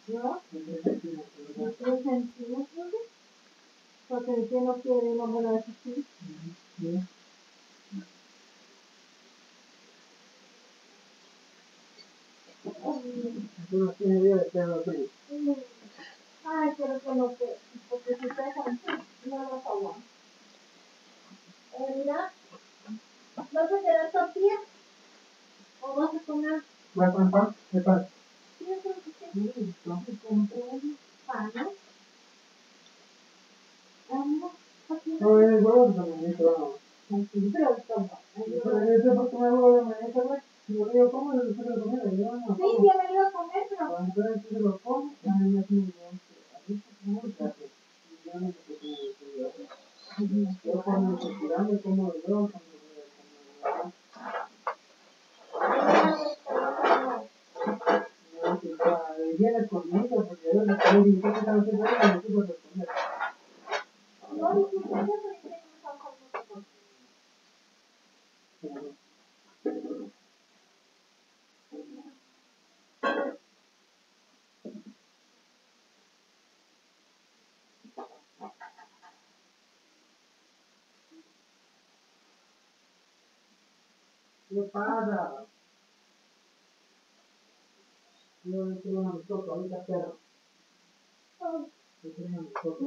¿No? 3 centímetros. Porque si no quiere una buena decisión. No tiene idea de qué hago aquí. Ay, pero que no te, porque si te dejan, no lo aguanto. Mira, ¿vas a querer tortilla? ¿O vas a comer? ¿Vas a comer pan? ¿Qué pan? Sí, yo creo que sí. Y compré un pan, ¿no? Aquí No, en el huevo no me dice, vamos. pero toma. Yo sé por qué me huevo de mañana, güey. Si yo digo, ¿cómo es de comer? Yo no Sí, como. ya me iba a comer, pero... Entonces, si lo como, a mí me hace un bien. A mí se me gusta. Yo no sé cómo decirlo. Yo cuando me estoy tirando, como los huevos, viene conmigo, porque yo le estoy diciendo que estaba haciendo eso, no quiero responder. No, ni siquiera porque me están comiendo. ¿Qué pasa? Yo le quiero una mistoca, ahorita perro. Yo quiero una mistoca.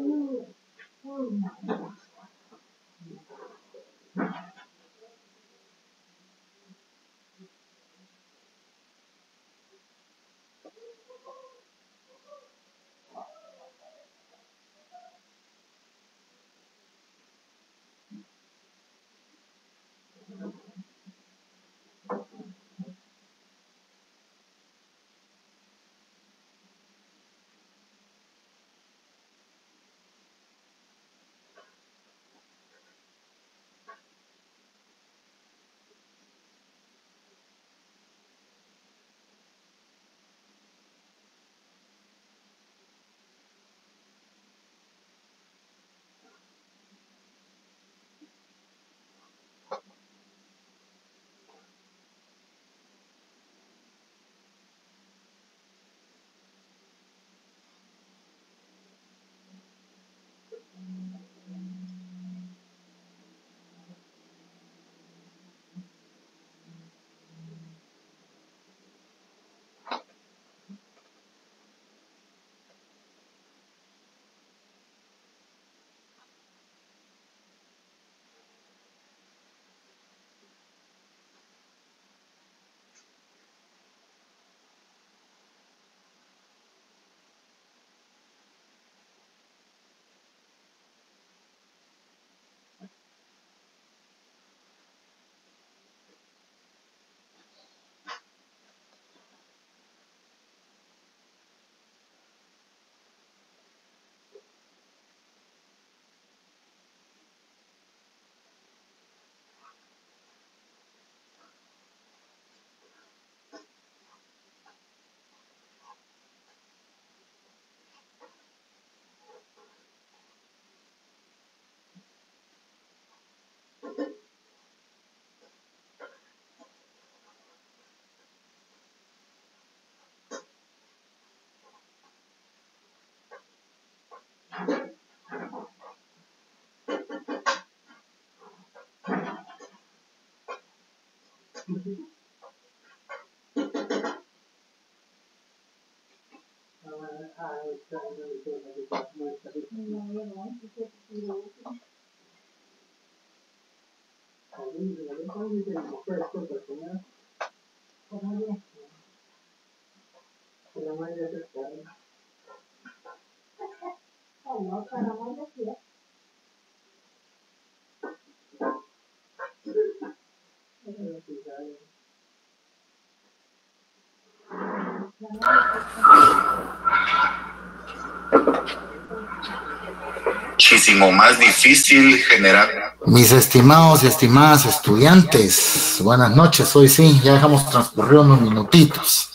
Muchísimo más difícil generar. Mis estimados y estimadas estudiantes, buenas noches. Hoy sí, ya dejamos transcurrir unos minutitos.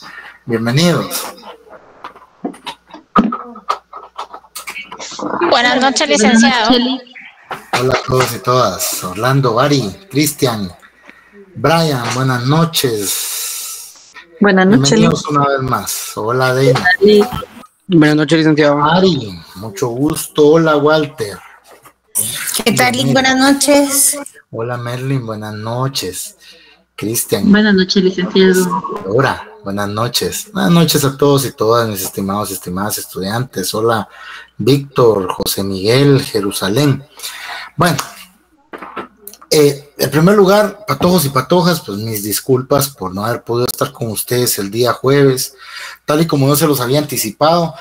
Bienvenidos. Buenas noches, licenciado. Hola a todos y todas. Orlando, Bari, Cristian, Brian, buenas noches. Buenas noches. Bienvenidos una vez más. Hola, Dena. Buenas noches, licenciado. Ari, mucho gusto. Hola, Walter. ¿Qué tal, Lick? Buenas noches. Hola, Merlin. Buenas noches. Cristian. Buenas noches, licenciado. Laura, buenas noches. Buenas noches a todos y todas mis estimados y estimadas estudiantes. Hola, Víctor, José Miguel, Jerusalén. Bueno, en primer lugar, patojos y patojas, pues mis disculpas por no haber podido estar con ustedes el día jueves, tal y como yo se los había anticipado.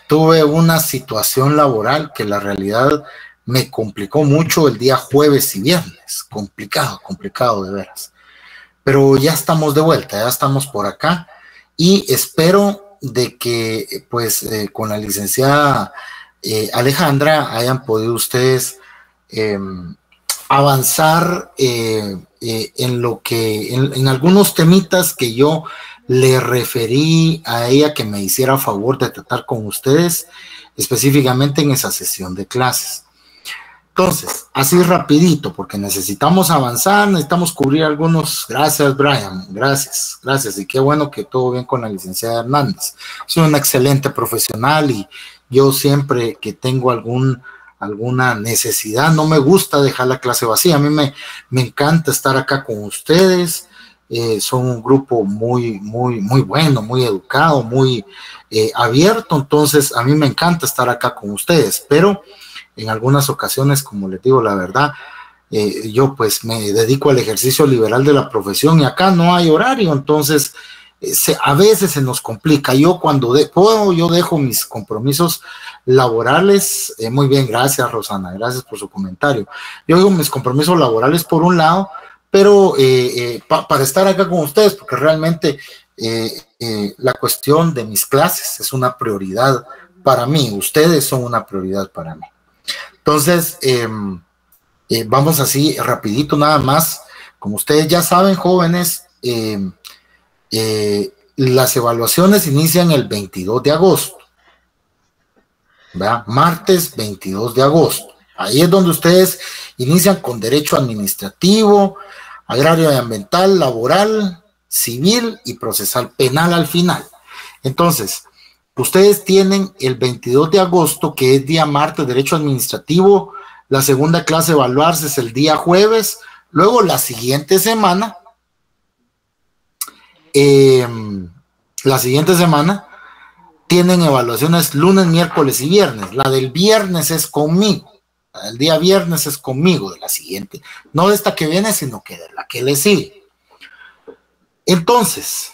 Tuve una situación laboral que la realidad me complicó mucho el día jueves y viernes. Complicado de veras. Pero ya estamos de vuelta, ya estamos por acá y espero de que pues con la licenciada Alejandra hayan podido ustedes avanzar en lo que en algunos temitas que yo le referí a ella que me hiciera favor de tratar con ustedes específicamente en esa sesión de clases. Entonces, así rapidito, porque necesitamos avanzar, necesitamos cubrir algunos. Gracias, Brian, gracias, y qué bueno que todo bien con la licenciada Hernández. Es una excelente profesional y yo siempre que tengo alguna necesidad, no me gusta dejar la clase vacía. A mí me encanta estar acá con ustedes. Son un grupo muy bueno, muy educado, muy abierto. Entonces, a mí me encanta estar acá con ustedes, pero en algunas ocasiones, como les digo la verdad, yo pues me dedico al ejercicio liberal de la profesión y acá no hay horario, entonces a veces se nos complica. Yo cuando puedo, yo dejo mis compromisos laborales. Muy bien, gracias Rosana, gracias por su comentario. Yo dejo mis compromisos laborales por un lado, pero para estar acá con ustedes, porque realmente la cuestión de mis clases es una prioridad para mí, ustedes son una prioridad para mí. Entonces, vamos así rapidito nada más. Como ustedes ya saben, jóvenes, las evaluaciones inician el 22 de agosto. ¿Verdad? Martes 22 de agosto. Ahí es donde ustedes inician con derecho administrativo, agrario y ambiental, laboral, civil y procesal penal al final. Entonces, ustedes tienen el 22 de agosto, que es día martes, derecho administrativo. La segunda clase a evaluarse es el día jueves. Luego, la siguiente semana, tienen evaluaciones lunes, miércoles y viernes. La del viernes es conmigo. El día viernes es conmigo, de la siguiente. No de esta que viene, sino que de la que le sigue. Entonces,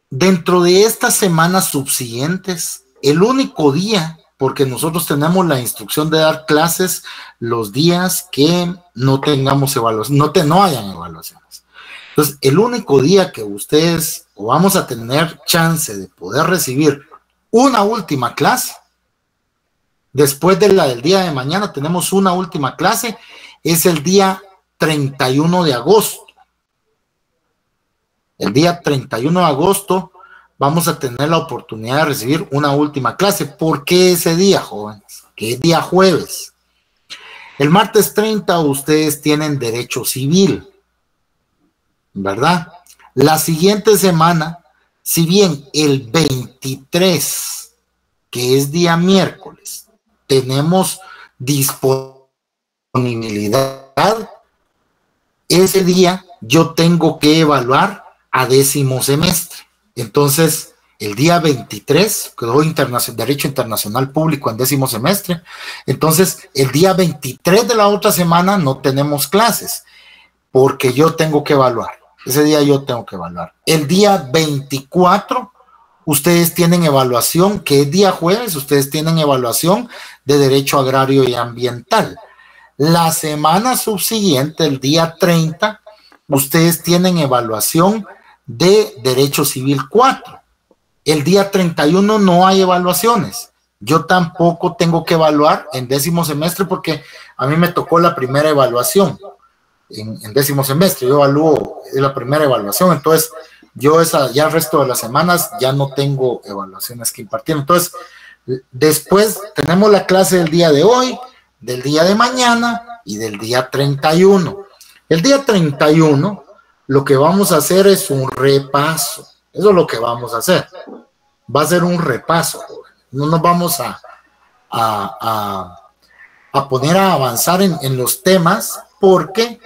dentro de estas semanas subsiguientes, el único día, porque nosotros tenemos la instrucción de dar clases los días que no tengamos evaluación, no hayan evaluaciones. Entonces, el único día que ustedes o vamos a tener chance de poder recibir una última clase, después de la del día de mañana tenemos una última clase, es el día 31 de agosto. El día 31 de agosto vamos a tener la oportunidad de recibir una última clase. ¿Por qué ese día, jóvenes? Que es día jueves. El martes 30 ustedes tienen derecho civil, ¿verdad? La siguiente semana, si bien el 23, que es día miércoles, tenemos disponibilidad, ese día yo tengo que evaluar a 10º semestre. Entonces, el día 23 quedó Derecho Internacional Público en 10º semestre. Entonces, el día 23 de la otra semana no tenemos clases, porque yo tengo que evaluar. Ese día yo tengo que evaluar. El día 24, ustedes tienen evaluación, que es día jueves, ustedes tienen evaluación de Derecho Agrario y Ambiental. La semana subsiguiente, el día 30, ustedes tienen evaluación de Derecho Civil 4. El día 31 no hay evaluaciones. Yo tampoco tengo que evaluar en 10º semestre porque a mí me tocó la primera evaluación en 10º semestre. Yo evalúo la primera evaluación, entonces yo ya el resto de las semanas ya no tengo evaluaciones que impartir. Entonces, después tenemos la clase del día de hoy, del día de mañana y del día 31. El día 31 lo que vamos a hacer es un repaso. Eso es lo que vamos a hacer. Va a ser un repaso. No nos vamos a poner a avanzar en los temas porque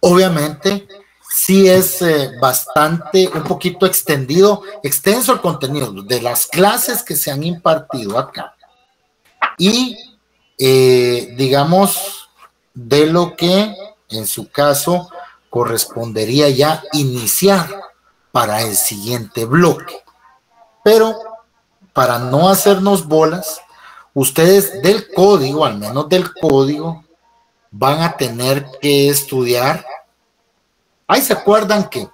obviamente sí es un poquito extenso el contenido de las clases que se han impartido acá y digamos de lo que en su caso correspondería ya iniciar para el siguiente bloque. Pero para no hacernos bolas, ustedes del código, al menos del código, van a tener que estudiar. Ahí se acuerdan que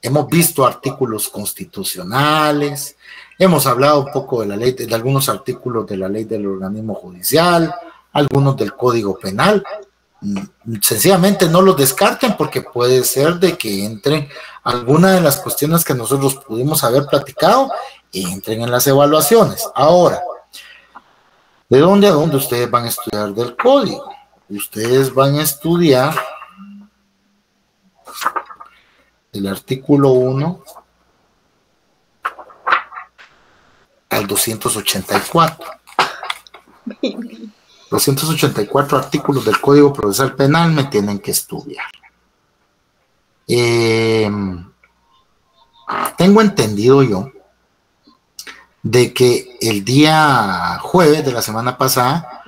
hemos visto artículos constitucionales, hemos hablado un poco de la ley, de algunos artículos de la ley del organismo judicial, algunos del código penal. Sencillamente no los descarten porque puede ser de que entren alguna de las cuestiones que nosotros pudimos haber platicado y entren en las evaluaciones. Ahora, ¿de dónde a dónde ustedes van a estudiar del código? Ustedes van a estudiar el artículo 1 al 284. 284 artículos del Código Procesal Penal me tienen que estudiar. Tengo entendido yo de que el día jueves de la semana pasada,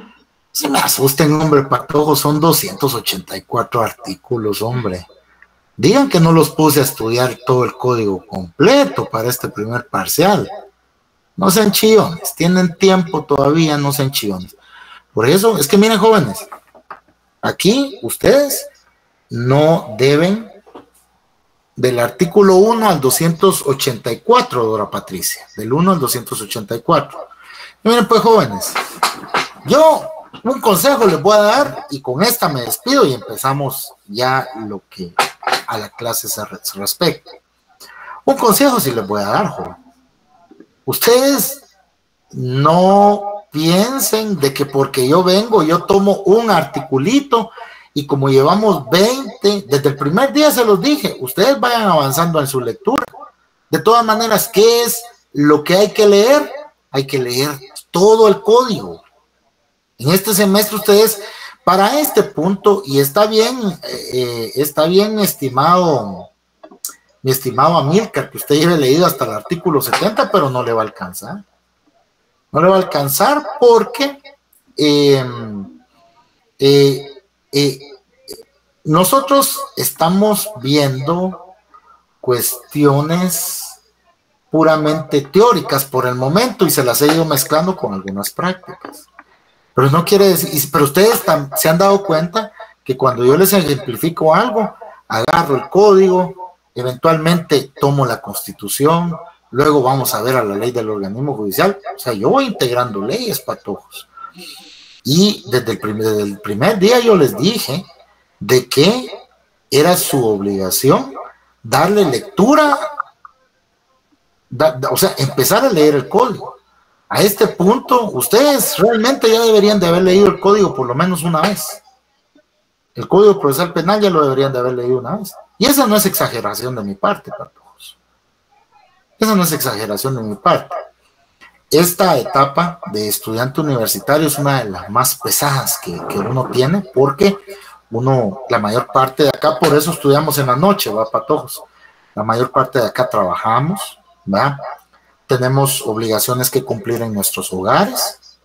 se me asusten, hombre, patojo, son 284 artículos, hombre. Digan que no los puse a estudiar todo el código completo para este primer parcial. No sean chillones, tienen tiempo todavía, no sean chillones. Por eso, es que miren, jóvenes, aquí ustedes no deben del artículo 1 al 284, Dora Patricia, del 1 al 284. Y miren, pues, jóvenes, yo un consejo les voy a dar y con esta me despido y empezamos ya lo que a la clase se respecta. Un consejo sí les voy a dar, joven. Ustedes no piensen de que porque yo vengo, yo tomo un articulito y como llevamos 20, desde el primer día se los dije, ustedes vayan avanzando en su lectura. De todas maneras, ¿qué es lo que hay que leer? Hay que leer todo el código. En este semestre ustedes, para este punto, y está bien, mi estimado Amílcar, que usted lleve leído hasta el artículo 70, pero no le va a alcanzar. No le va a alcanzar porque nosotros estamos viendo cuestiones puramente teóricas por el momento y se las he ido mezclando con algunas prácticas. Pero no quiere decir, pero ustedes se han dado cuenta que cuando yo les ejemplifico algo, agarro el código, eventualmente tomo la Constitución, luego vamos a ver a la ley del organismo judicial. O sea, yo voy integrando leyes, patojos. Y desde el primer día yo les dije de que era su obligación darle lectura, o sea, empezar a leer el código. A este punto, ustedes realmente ya deberían de haber leído el código por lo menos una vez. El Código Procesal Penal ya lo deberían de haber leído una vez. Y esa no es exageración de mi parte, patojos. Esa no es exageración de mi parte. Esta etapa de estudiante universitario es una de las más pesadas que uno tiene, porque la mayor parte de acá, por eso estudiamos en la noche, ¿va, patojos? La mayor parte de acá trabajamos, ¿va? Tenemos obligaciones que cumplir en nuestros hogares.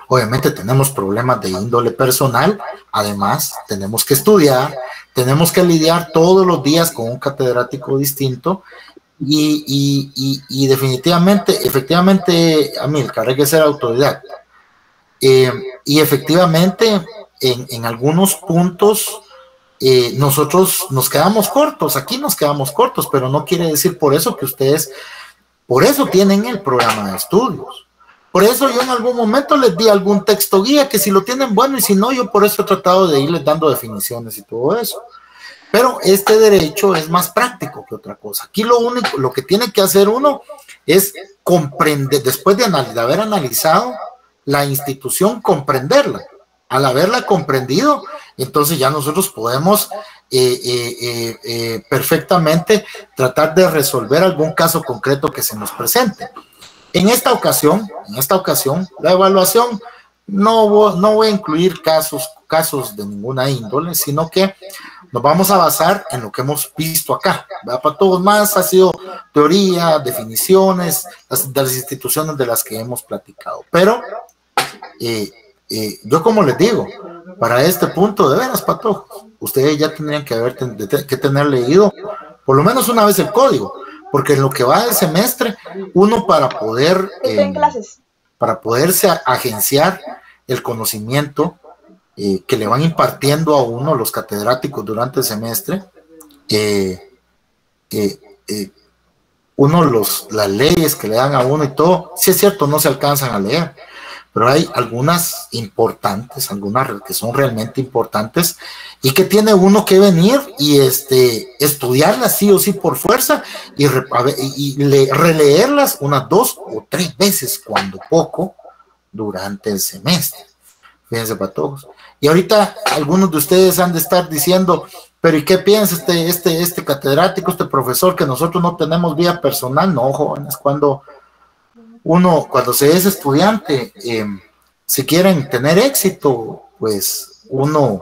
Obviamente tenemos problemas de índole personal. Además, tenemos que estudiar, tenemos que lidiar todos los días con un catedrático distinto. Y definitivamente, efectivamente, Amílcar, hay que ser autodidacta. Y efectivamente, en algunos puntos, nosotros nos quedamos cortos, aquí nos quedamos cortos, pero no quiere decir por eso que ustedes, por eso tienen el programa de estudios. Por eso yo en algún momento les di algún texto guía, que si lo tienen bueno, y si no, yo por eso he tratado de irles dando definiciones y todo eso. Pero este derecho es más práctico que otra cosa. Aquí lo que tiene que hacer uno es comprender, después de haber analizado la institución, comprenderla. al haberla comprendido, entonces ya nosotros podemos perfectamente tratar de resolver algún caso concreto que se nos presente. En esta ocasión, la evaluación no voy a incluir casos de ninguna índole, sino que nos vamos a basar en lo que hemos visto acá, ¿verdad? Para todos más ha sido teoría, definiciones de las instituciones de las que hemos platicado. Pero yo, como les digo, para este punto, de veras, Pato, ustedes ya tendrían que tener leído por lo menos una vez el código, porque en lo que va del semestre, uno para poderse agenciar el conocimiento que le van impartiendo a uno los catedráticos durante el semestre, las leyes que le dan a uno y todo, sí es cierto, no se alcanzan a leer, pero hay algunas importantes, algunas que son realmente importantes y que tiene uno que venir y estudiarlas sí o sí por fuerza y releerlas unas 2 o 3 veces, cuando poco, durante el semestre. Fíjense, para todos. Y ahorita algunos de ustedes han de estar diciendo, pero ¿y qué piensa este catedrático, este profesor, que nosotros no tenemos vida personal? No, jóvenes, cuando se es estudiante, si quieren tener éxito, pues uno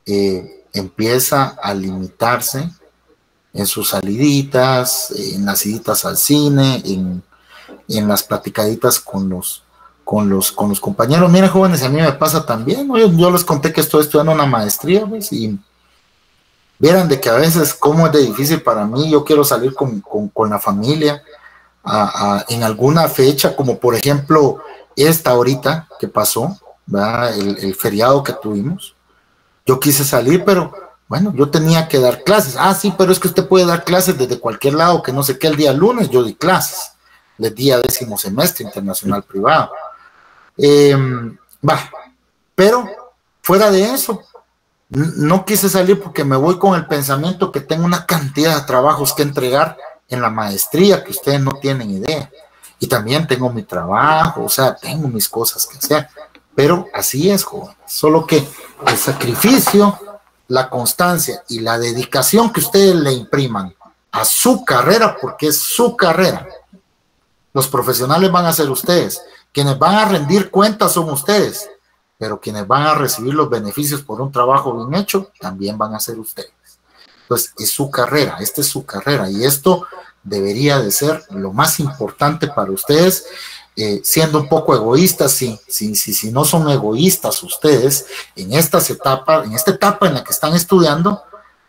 empieza a limitarse en sus saliditas, en las iditas al cine, en las platicaditas con los compañeros. Miren, jóvenes, a mí me pasa también, ¿no? Yo les conté que estoy estudiando una maestría, pues, y vieran de que a veces cómo es de difícil para mí. Yo quiero salir con la familia en alguna fecha, como por ejemplo esta ahorita que pasó, ¿verdad? El feriado que tuvimos. Yo quise salir, pero bueno, yo tenía que dar clases. Sí, pero es que usted puede dar clases desde cualquier lado, que no sé qué. El día lunes yo di clases, les di a 10º semestre internacional privado. Pero fuera de eso, no quise salir porque me voy con el pensamiento que tengo una cantidad de trabajos que entregar en la maestría que ustedes no tienen idea, y también tengo mi trabajo, o sea, tengo mis cosas que hacer, pero así es, jóvenes. Solo que el sacrificio, la constancia y la dedicación que ustedes le impriman a su carrera, porque es su carrera, los profesionales van a ser ustedes, quienes van a rendir cuentas son ustedes, pero quienes van a recibir los beneficios por un trabajo bien hecho también van a ser ustedes. Entonces, es su carrera, esta es su carrera, y esto debería de ser lo más importante para ustedes, siendo un poco egoístas. Si no son egoístas ustedes en esta etapa en la que están estudiando,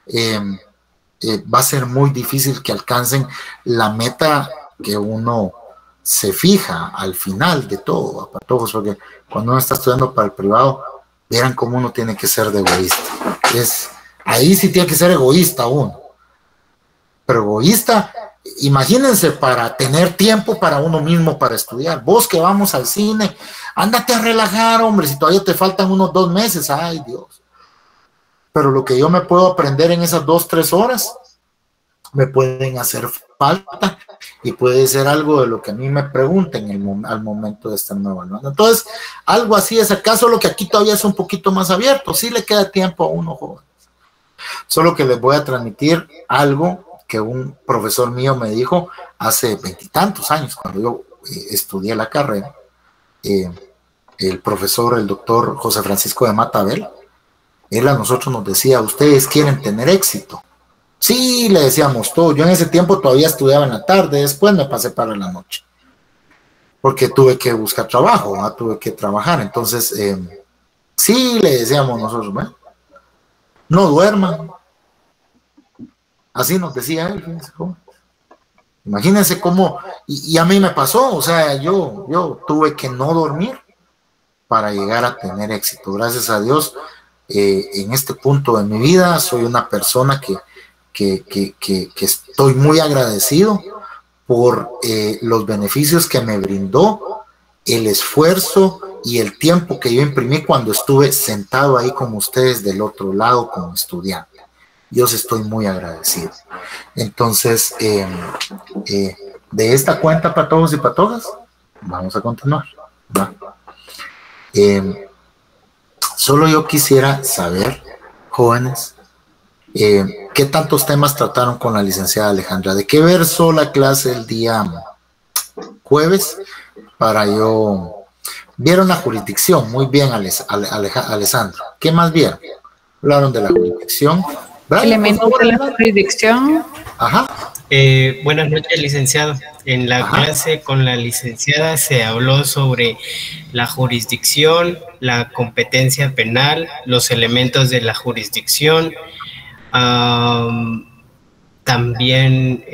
va a ser muy difícil que alcancen la meta que uno se fija al final de todo, porque cuando uno está estudiando para el privado, verán cómo uno tiene que ser de egoísta. Ahí sí tiene que ser egoísta uno, pero egoísta, imagínense, para tener tiempo para uno mismo para estudiar. Vos que vamos al cine, ándate a relajar, hombre, si todavía te faltan unos 2 meses, ay Dios. Pero lo que yo me puedo aprender en esas 2-3 horas, me pueden hacer falta, y puede ser algo de lo que a mí me pregunten al momento de estar evaluando. Entonces, algo así es acá, solo que aquí todavía es un poquito más abierto, sí le queda tiempo a uno, joven. Solo que les voy a transmitir algo que un profesor mío me dijo hace 20 y tantos años, cuando yo estudié la carrera. El profesor, el doctor José Francisco de Matabel, él a nosotros nos decía: ustedes quieren tener éxito. Sí, le decíamos todo. Yo en ese tiempo todavía estudiaba en la tarde, después me pasé para la noche, porque tuve que buscar trabajo, tuve que trabajar. Entonces, sí, le decíamos nosotros, bueno, no duerman. Así nos decía él, fíjense cómo. Imagínense cómo, y a mí me pasó, o sea, yo tuve que no dormir para llegar a tener éxito. Gracias a Dios, en este punto de mi vida soy una persona que estoy muy agradecido por los beneficios que me brindó el esfuerzo y el tiempo que yo imprimí cuando estuve sentado ahí con ustedes del otro lado como estudiante. Yo estoy muy agradecido. Entonces, de esta cuenta, para todos y para todas, vamos a continuar, ¿va? Solo yo quisiera saber, jóvenes, ¿qué tantos temas trataron con la licenciada Alejandra? ¿De qué versó la clase el día jueves? Para yo... Vieron la jurisdicción, muy bien, Alessandro. ¿Qué más vieron? Hablaron de la jurisdicción. Brian, Elementos de la jurisdicción. Ajá. Buenas noches, licenciado. En la clase con la licenciada se habló sobre la jurisdicción, la competencia penal, los elementos de la jurisdicción, también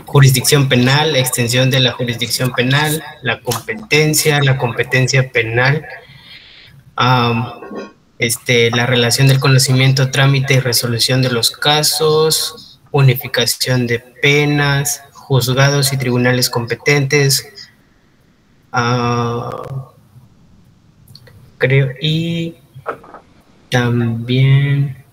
jurisdicción penal, extensión de la jurisdicción penal, la competencia penal, la relación del conocimiento, trámite y resolución de los casos, unificación de penas, juzgados y tribunales competentes, creo, y también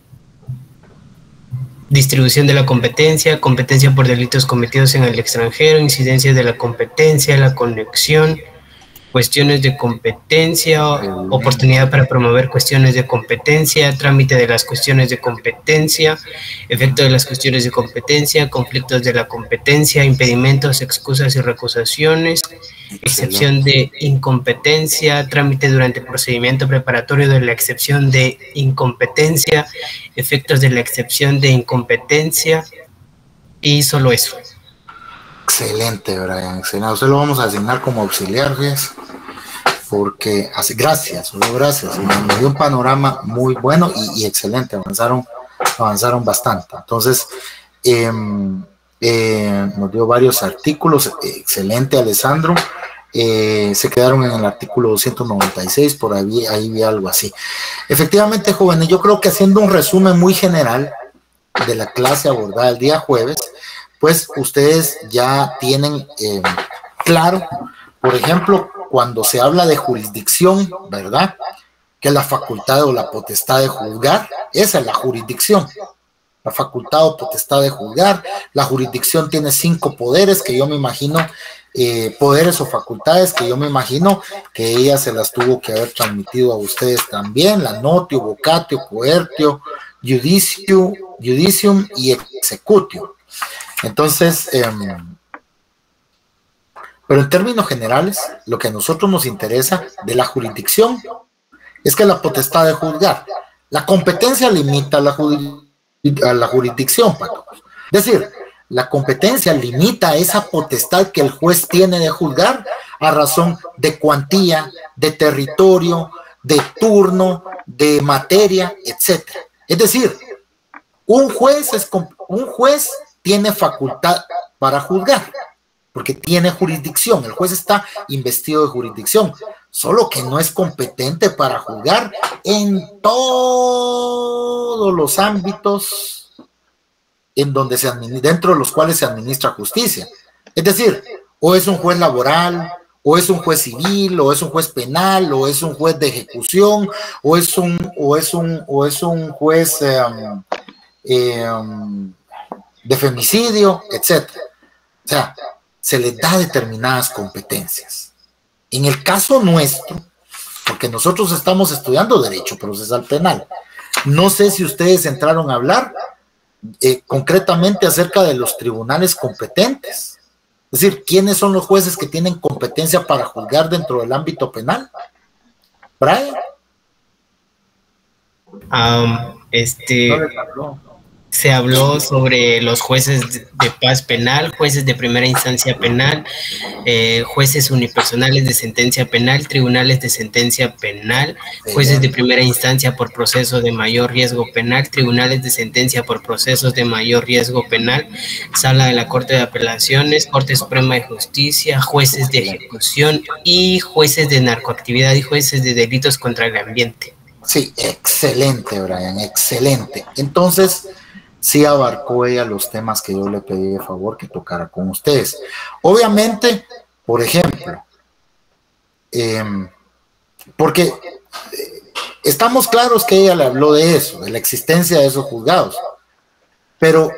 distribución de la competencia, competencia por delitos cometidos en el extranjero, incidencia de la competencia, la conexión, cuestiones de competencia, oportunidad para promover cuestiones de competencia, trámite de las cuestiones de competencia, efecto de las cuestiones de competencia, conflictos de la competencia, impedimentos, excusas y recusaciones, excepción de incompetencia, trámite durante el procedimiento preparatorio de la excepción de incompetencia, efectos de la excepción de incompetencia, y solo eso. Excelente, Brian, excelente. Usted lo vamos a asignar como auxiliar, ¿ves? Porque, gracias, me dio un panorama muy bueno y excelente, avanzaron bastante. Entonces, nos dio varios artículos, excelente, Alessandro. Se quedaron en el artículo 296, por ahí vi algo así. Efectivamente, jóvenes, yo creo que haciendo un resumen muy general de la clase abordada el día jueves, pues ustedes ya tienen claro, por ejemplo, cuando se habla de jurisdicción, ¿verdad? Que la facultad o la potestad de juzgar, esa es la jurisdicción. La facultad o potestad de juzgar. La jurisdicción tiene 5 poderes que yo me imagino, poderes o facultades que yo me imagino que ella se las tuvo que haber transmitido a ustedes también: la notio, vocatio, coertio, judicium y executio. Entonces, pero en términos generales, lo que a nosotros nos interesa de la jurisdicción es que la potestad de juzgar, la competencia limita a la jurisdicción, Pato. Es decir, la competencia limita esa potestad que el juez tiene de juzgar a razón de cuantía, de territorio, de turno, de materia, etc. Es decir, un juez tiene facultad para juzgar, porque tiene jurisdicción. El juez está investido de jurisdicción, solo que no es competente para juzgar en todos los ámbitos dentro de los cuales se administra justicia. Es decir, o es un juez laboral, o es un juez civil, o es un juez penal, o es un juez de ejecución, o es un juez de femicidio, etc. O sea, se les da determinadas competencias. En el caso nuestro, porque nosotros estamos estudiando Derecho Procesal Penal, no sé si ustedes entraron a hablar concretamente acerca de los tribunales competentes. Es decir, ¿quiénes son los jueces que tienen competencia para juzgar dentro del ámbito penal? Brian. No se habló sobre los jueces de paz penal, jueces de primera instancia penal, jueces unipersonales de sentencia penal, tribunales de sentencia penal, jueces de primera instancia por proceso de mayor riesgo penal, tribunales de sentencia por procesos de mayor riesgo penal, sala de la Corte de Apelaciones, Corte Suprema de Justicia, jueces de ejecución y jueces de narcoactividad y jueces de delitos contra el ambiente. Sí, excelente, Brian, excelente. Entonces, sí abarcó ella los temas que yo le pedí de favor que tocara con ustedes. Obviamente, por ejemplo, porque estamos claros que ella le habló de eso, de la existencia de esos juzgados, pero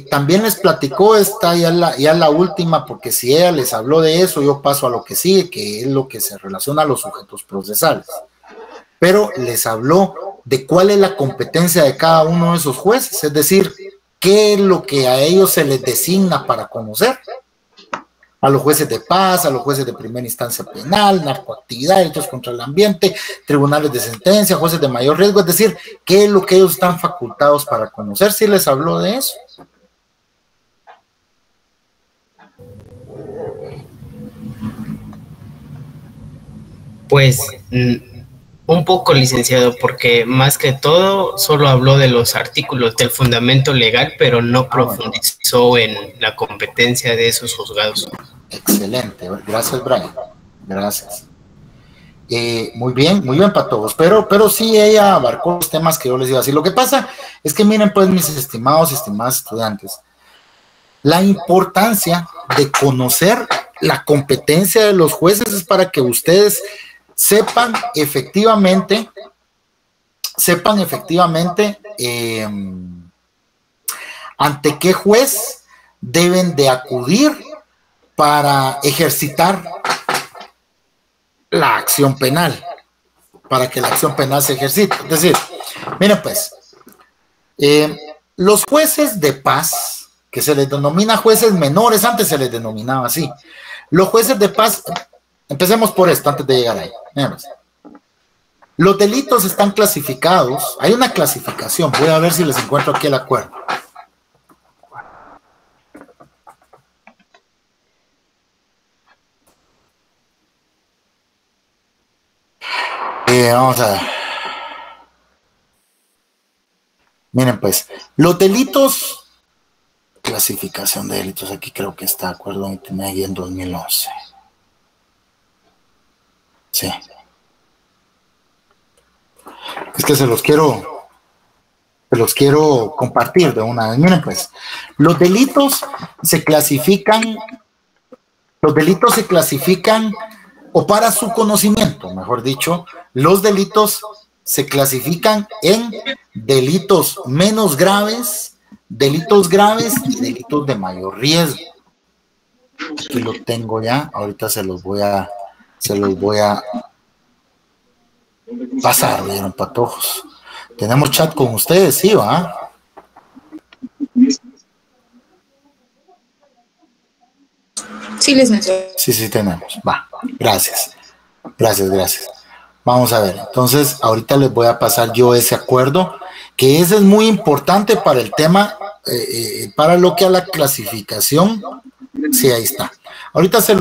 también les platicó esta ya la última, porque si ella les habló de eso, yo paso a lo que sigue, que es lo que se relaciona a los sujetos procesales. pero les habló de cuál es la competencia de cada uno de esos jueces, es decir, qué es lo que a ellos se les designa para conocer. A los jueces de paz, a los jueces de primera instancia penal, narcoactividad, delitos contra el ambiente, tribunales de sentencia, jueces de mayor riesgo, es decir, qué es lo que ellos están facultados para conocer. ¿Sí les habló de eso? Pues un poco, licenciado, porque más que todo solo habló de los artículos del fundamento legal, pero no profundizó en la competencia de esos juzgados. Excelente, gracias, Brian. Gracias. Muy bien para todos, pero sí ella abarcó los temas que yo les iba a decir. Lo que pasa es que miren, pues, mis estimados y estimadas estudiantes, la importancia de conocer la competencia de los jueces es para que ustedes sepan efectivamente ante qué juez deben de acudir para ejercitar la acción penal, para que la acción penal se ejercite. Es decir, miren pues, los jueces de paz, que se les denomina jueces menores, antes se les denominaba así, los jueces de paz, empecemos por esto antes de llegar ahí. Miren pues, los delitos están clasificados, hay una clasificación, voy a ver si les encuentro aquí el acuerdo. Vamos a ver. Miren pues, los delitos, clasificación de delitos, aquí creo que está acuerdo en 2011. Sí. Es que se los quiero compartir de una vez. Miren pues, los delitos se clasifican, o para su conocimiento, mejor dicho, los delitos se clasifican en delitos menos graves, delitos graves y delitos de mayor riesgo. Aquí lo tengo ya, ahorita se los voy a pasar, vieron, patojos. Tenemos chat con ustedes, ¿sí, va? Sí, licenciado. Sí, tenemos. Va, gracias. Vamos a ver, entonces ahorita les voy a pasar yo ese acuerdo, que ese es muy importante para el tema, para lo que a la clasificación. Sí, ahí está. Ahorita se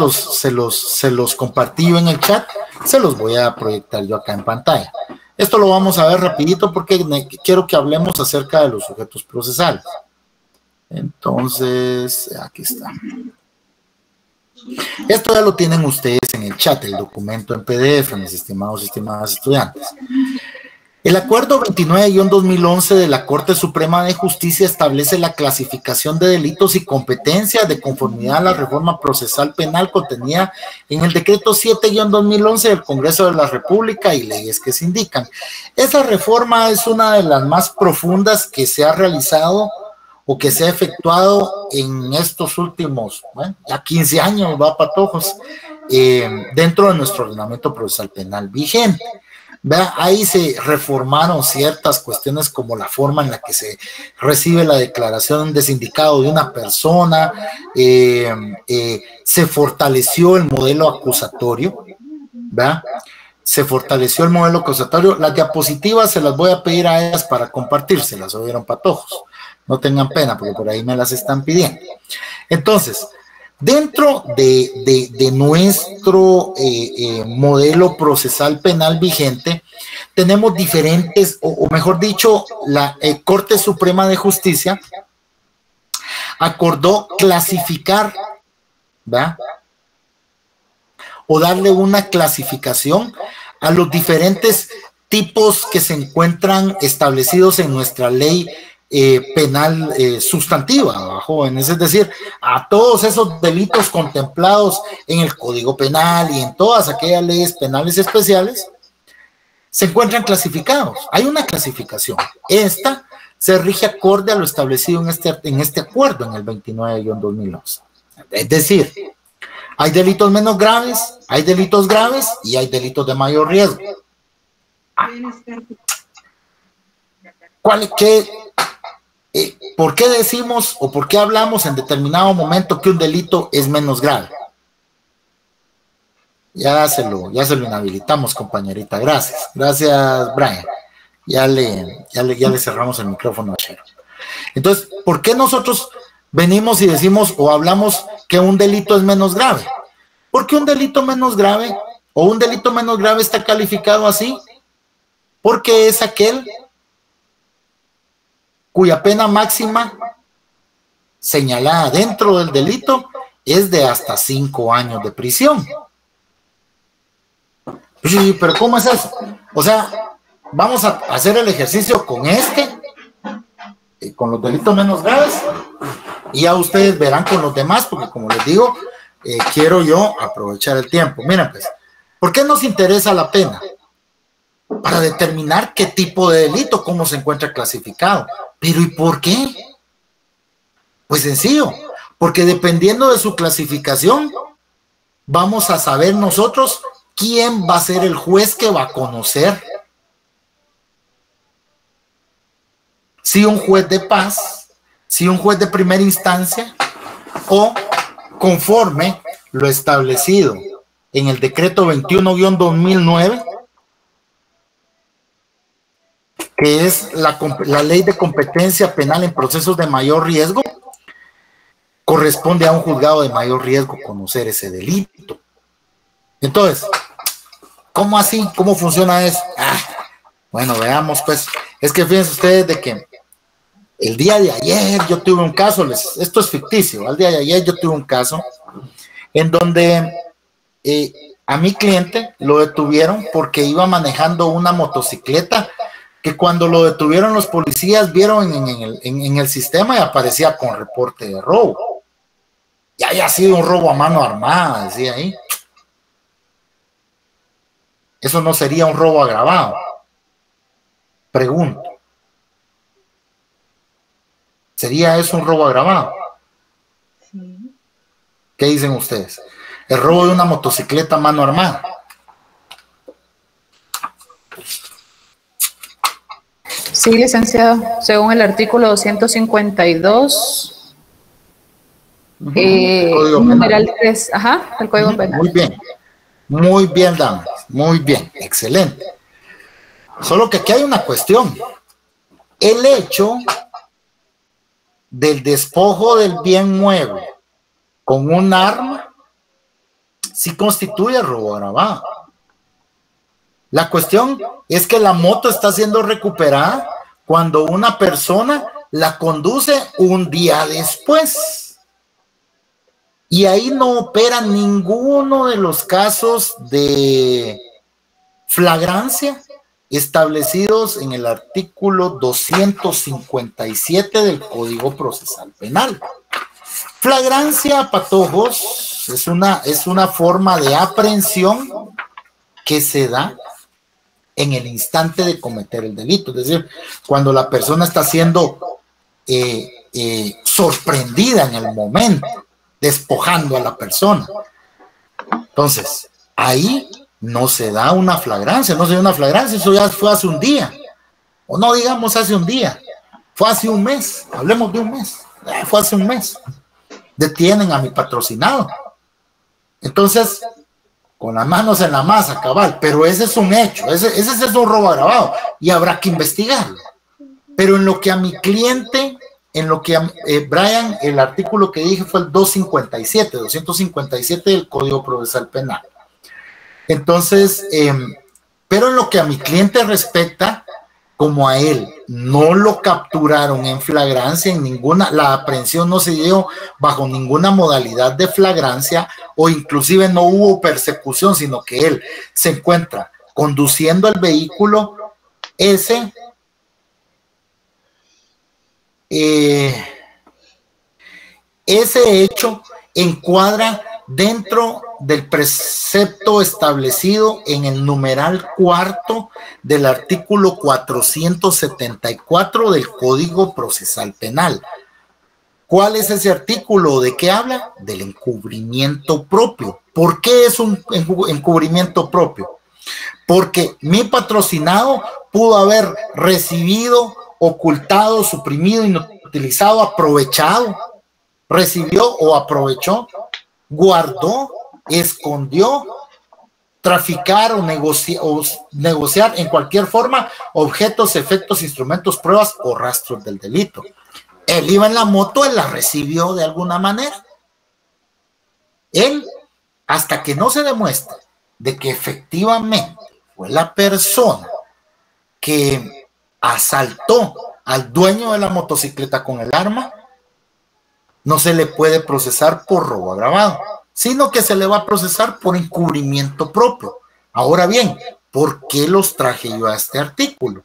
los compartí yo en el chat, se los voy a proyectar yo acá en pantalla. Esto lo vamos a ver rapidito porque quiero que hablemos acerca de los sujetos procesales. Entonces, aquí está. Esto ya lo tienen ustedes en el chat, el documento en PDF, mis estimados y estimadas estudiantes. El acuerdo 29-2011 de la Corte Suprema de Justicia establece la clasificación de delitos y competencias de conformidad a la reforma procesal penal contenida en el decreto 7-2011 del Congreso de la República y leyes que se indican. Esa reforma es una de las más profundas que se ha realizado o que se ha efectuado en estos últimos, ya 15 años, va, patojos, dentro de nuestro ordenamiento procesal penal vigente. ¿Verdad? Ahí se reformaron ciertas cuestiones como la forma en la que se recibe la declaración de sindicado de una persona, se fortaleció el modelo acusatorio, ¿verdad? Se fortaleció el modelo acusatorio. Las diapositivas se las voy a pedir a ellas para compartírselas, oyeron, patojos. No tengan pena, porque por ahí me las están pidiendo. Entonces, dentro de nuestro modelo procesal penal vigente, tenemos diferentes, o mejor dicho, la Corte Suprema de Justicia acordó clasificar, ¿verdad? O darle una clasificación a los diferentes tipos que se encuentran establecidos en nuestra ley penal sustantiva, jóvenes, es decir, a todos esos delitos contemplados en el Código Penal y en todas aquellas leyes penales especiales, se encuentran clasificados. Hay una clasificación. Esta se rige acorde a lo establecido en este acuerdo en el 29-2011. Es decir, hay delitos menos graves, hay delitos graves y hay delitos de mayor riesgo. ¿Por qué decimos o por qué hablamos en determinado momento que un delito es menos grave? Ya se lo inhabilitamos, compañerita. Gracias. Gracias, Brian. Ya le cerramos el micrófono a Chero. Entonces, ¿por qué nosotros venimos y decimos o hablamos que un delito es menos grave? Porque un delito menos grave o un delito menos grave está calificado así porque es aquel cuya pena máxima señalada dentro del delito es de hasta 5 años de prisión. Sí, pero ¿cómo es eso? O sea, vamos a hacer el ejercicio con con los delitos menos graves, y ya ustedes verán con los demás, porque como les digo, quiero yo aprovechar el tiempo. Miren pues, ¿por qué nos interesa la pena? Para determinar qué tipo de delito, cómo se encuentra clasificado. ¿Pero y por qué? Pues sencillo, porque dependiendo de su clasificación, vamos a saber nosotros quién va a ser el juez que va a conocer. Si un juez de paz, si un juez de primera instancia, o conforme lo establecido en el decreto 21-2009, que es la ley de competencia penal en procesos de mayor riesgo, corresponde a un juzgado de mayor riesgo conocer ese delito. Entonces, ¿cómo así? ¿Cómo funciona eso? Bueno, veamos pues. Es que fíjense ustedes de que el día de ayer yo tuve un caso, esto es ficticio, el día de ayer yo tuve un caso en donde a mi cliente lo detuvieron porque iba manejando una motocicleta que cuando lo detuvieron los policías vieron en el sistema y aparecía con reporte de robo. Ya haya sido un robo a mano armada, decía ahí. Eso no sería un robo agravado. Pregunto. ¿Sería eso un robo agravado? Sí. ¿Qué dicen ustedes? El robo de una motocicleta a mano armada. Sí, licenciado. Según el artículo 252, numeral 3, el Código Penal. Muy bien, damas. Muy bien, excelente. Solo que aquí hay una cuestión. El hecho del despojo del bien mueble con un arma sí constituye robo agravado. La cuestión es que la moto está siendo recuperada cuando una persona la conduce un día después. Y ahí no opera ninguno de los casos de flagrancia establecidos en el artículo 257 del Código Procesal Penal. Flagrancia, patojos, es una forma de aprehensión que se da en el instante de cometer el delito, es decir, cuando la persona está siendo sorprendida en el momento, despojando a la persona. Entonces, ahí no se da una flagrancia, eso ya fue hace un día, o no digamos hace un día, fue hace un mes, hablemos de un mes, fue hace un mes, detienen a mi patrocinado. Entonces, con las manos en la masa, cabal, pero ese es un hecho, ese es un robo agravado y habrá que investigarlo. Pero en lo que a mi cliente, en lo que a Brian, el artículo que dije fue el 257 del Código Procesal Penal. Entonces, pero en lo que a mi cliente respecta, como a él no lo capturaron en flagrancia, la aprehensión no se dio bajo ninguna modalidad de flagrancia, o inclusive no hubo persecución, sino que él se encuentra conduciendo el vehículo, ese hecho encuadra dentro del precepto establecido en el numeral 4 del artículo 474 del Código Procesal Penal. ¿Cuál es ese artículo? ¿De qué habla? Del encubrimiento propio. ¿Por qué es un encubrimiento propio? porque mi patrocinado pudo haber recibido, ocultado, suprimido, inutilizado, aprovechado, recibió o aprovechó, guardó, escondió, traficar o negociar en cualquier forma objetos, efectos, instrumentos, pruebas o rastros del delito. Él iba en la moto, él la recibió de alguna manera. Él, hasta que no se demuestre de que efectivamente fue la persona que asaltó al dueño de la motocicleta con el arma, no se le puede procesar por robo agravado, sino que se le va a procesar por encubrimiento propio. Ahora bien, ¿por qué los traje yo a este artículo?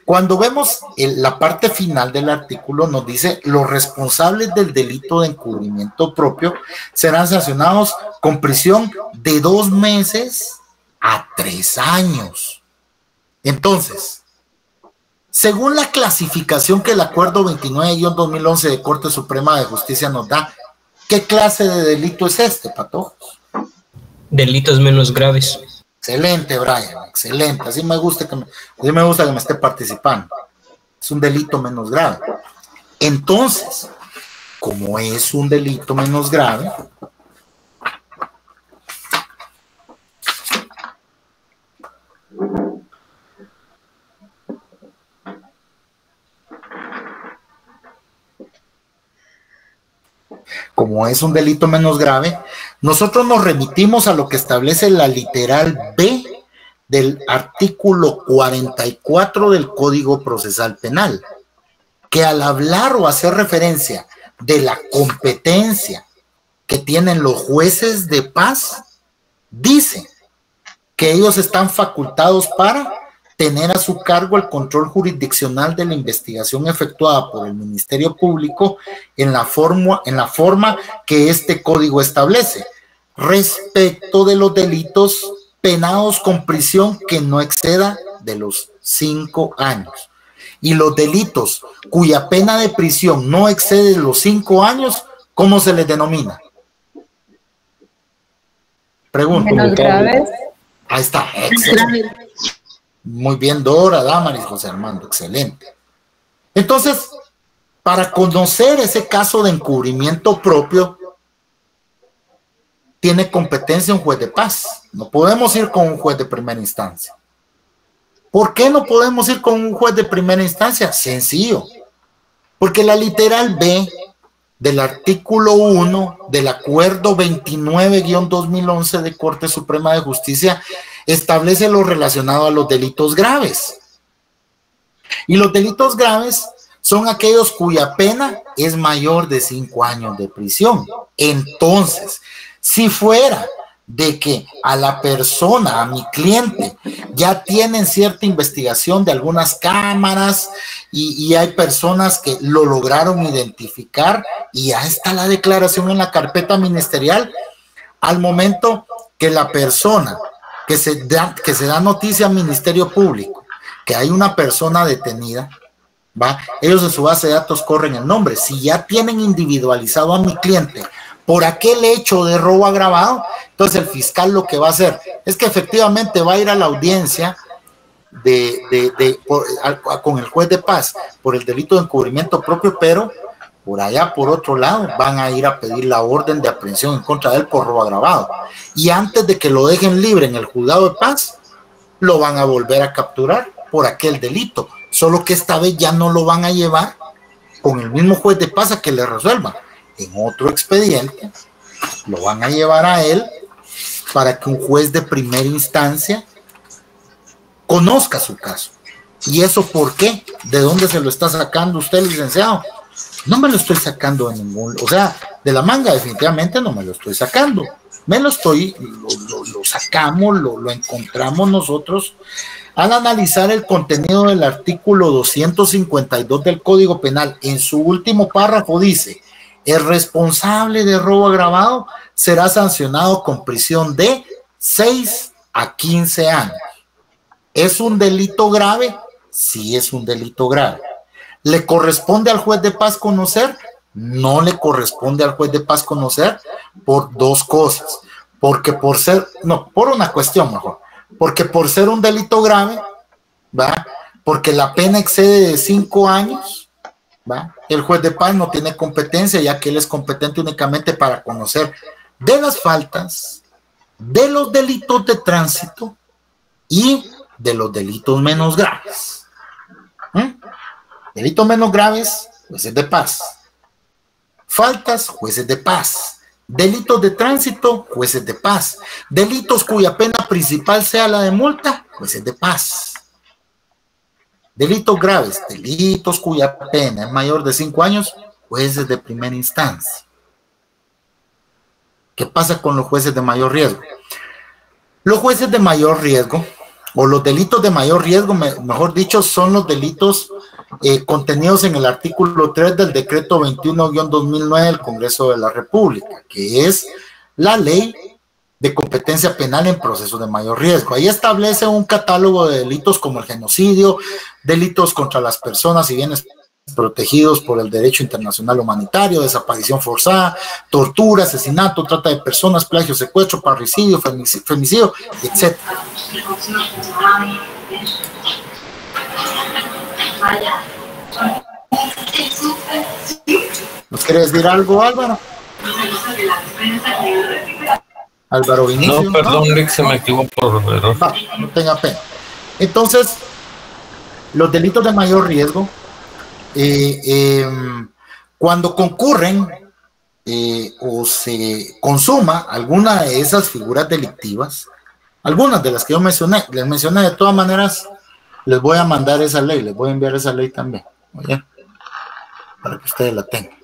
Cuando vemos la parte final del artículo, nos dice: los responsables del delito de encubrimiento propio serán sancionados con prisión de 2 meses a 3 años. Entonces, según la clasificación que el Acuerdo 29-2011 de Corte Suprema de Justicia nos da, ¿qué clase de delito es este, Patojos? Delitos menos graves. Excelente, Brian, excelente. Así me gusta que me esté participando. Es un delito menos grave. Entonces, como es un delito menos grave, nosotros nos remitimos a lo que establece la literal B del artículo 44 del Código Procesal Penal, que al hablar o hacer referencia de la competencia que tienen los jueces de paz, dice que ellos están facultados para tener a su cargo el control jurisdiccional de la investigación efectuada por el Ministerio Público en la forma que este código establece, respecto de los delitos penados con prisión que no exceda de los 5 años. Y los delitos cuya pena de prisión no excede los 5 años, ¿cómo se les denomina? Pregunto. Menos graves. Ahí está, excelente. Muy bien, Dora, Damaris, José Armando, excelente. Entonces, para conocer ese caso de encubrimiento propio, tiene competencia un juez de paz. No podemos ir con un juez de primera instancia. ¿Por qué no podemos ir con un juez de primera instancia? Sencillo. Porque la literal B del artículo 1 del Acuerdo 29-2011 de Corte Suprema de Justicia establece lo relacionado a los delitos graves. Y los delitos graves son aquellos cuya pena es mayor de 5 años de prisión. Entonces, si fuera de que a la persona, a mi cliente, ya tienen cierta investigación de algunas cámaras y hay personas que lo lograron identificar y ya está la declaración en la carpeta ministerial, al momento que la persona que se da noticia al Ministerio Público que hay una persona detenida, ¿va? Ellos en su base de datos corren el nombre. Si ya tienen individualizado a mi cliente por aquel hecho de robo agravado, entonces el fiscal lo que va a hacer es que efectivamente va a ir a la audiencia con el juez de paz por el delito de encubrimiento propio, pero por allá, por otro lado, van a ir a pedir la orden de aprehensión en contra de él por robo agravado. Y antes de que lo dejen libre en el juzgado de paz, lo van a volver a capturar por aquel delito. Solo que esta vez ya no lo van a llevar con el mismo juez de paz a que le resuelva. En otro expediente, lo van a llevar a él para que un juez de primera instancia conozca su caso. ¿Y eso por qué? ¿De dónde se lo está sacando usted, licenciado? No me lo estoy sacando de ningún, o sea, de la manga definitivamente no me lo estoy sacando. Lo sacamos, lo encontramos nosotros al analizar el contenido del artículo 252 del Código Penal. En su último párrafo dice: el responsable de robo agravado será sancionado con prisión de 6 a 15 años. ¿Es un delito grave? Sí, es un delito grave. ¿Le corresponde al juez de paz conocer? No le corresponde al juez de paz conocer por 2 cosas. Por una cuestión mejor. porque por ser un delito grave, ¿va? Porque la pena excede de 5 años, ¿va? El juez de paz no tiene competencia, ya que él es competente únicamente para conocer de las faltas, de los delitos de tránsito y de los delitos menos graves. Delitos menos graves, jueces de paz. Faltas, jueces de paz. Delitos de tránsito, jueces de paz. Delitos cuya pena principal sea la de multa, jueces de paz. Delitos graves, delitos cuya pena es mayor de 5 años, jueces de primera instancia. ¿Qué pasa con los jueces de mayor riesgo? Los jueces de mayor riesgo, o los delitos de mayor riesgo, mejor dicho, son los delitos contenidos en el artículo 3 del decreto 21-2009 del Congreso de la República, que es la ley de competencia penal en procesos de mayor riesgo. Ahí establece un catálogo de delitos como el genocidio, delitos contra las personas y bienes protegidos por el derecho internacional humanitario, desaparición forzada, tortura, asesinato, trata de personas, plagio, secuestro, parricidio, femicidio, etc. ¿Nos quieres decir algo, Álvaro? Álvaro Vinicio. No, perdón, Rick, se me equivocó por error. No tenga pena. Entonces, los delitos de mayor riesgo, cuando concurren o se consuma alguna de esas figuras delictivas, algunas de las que yo mencioné, les mencioné, de todas maneras, les voy a mandar esa ley, les voy a enviar esa ley también, ¿oye? Para que ustedes la tengan.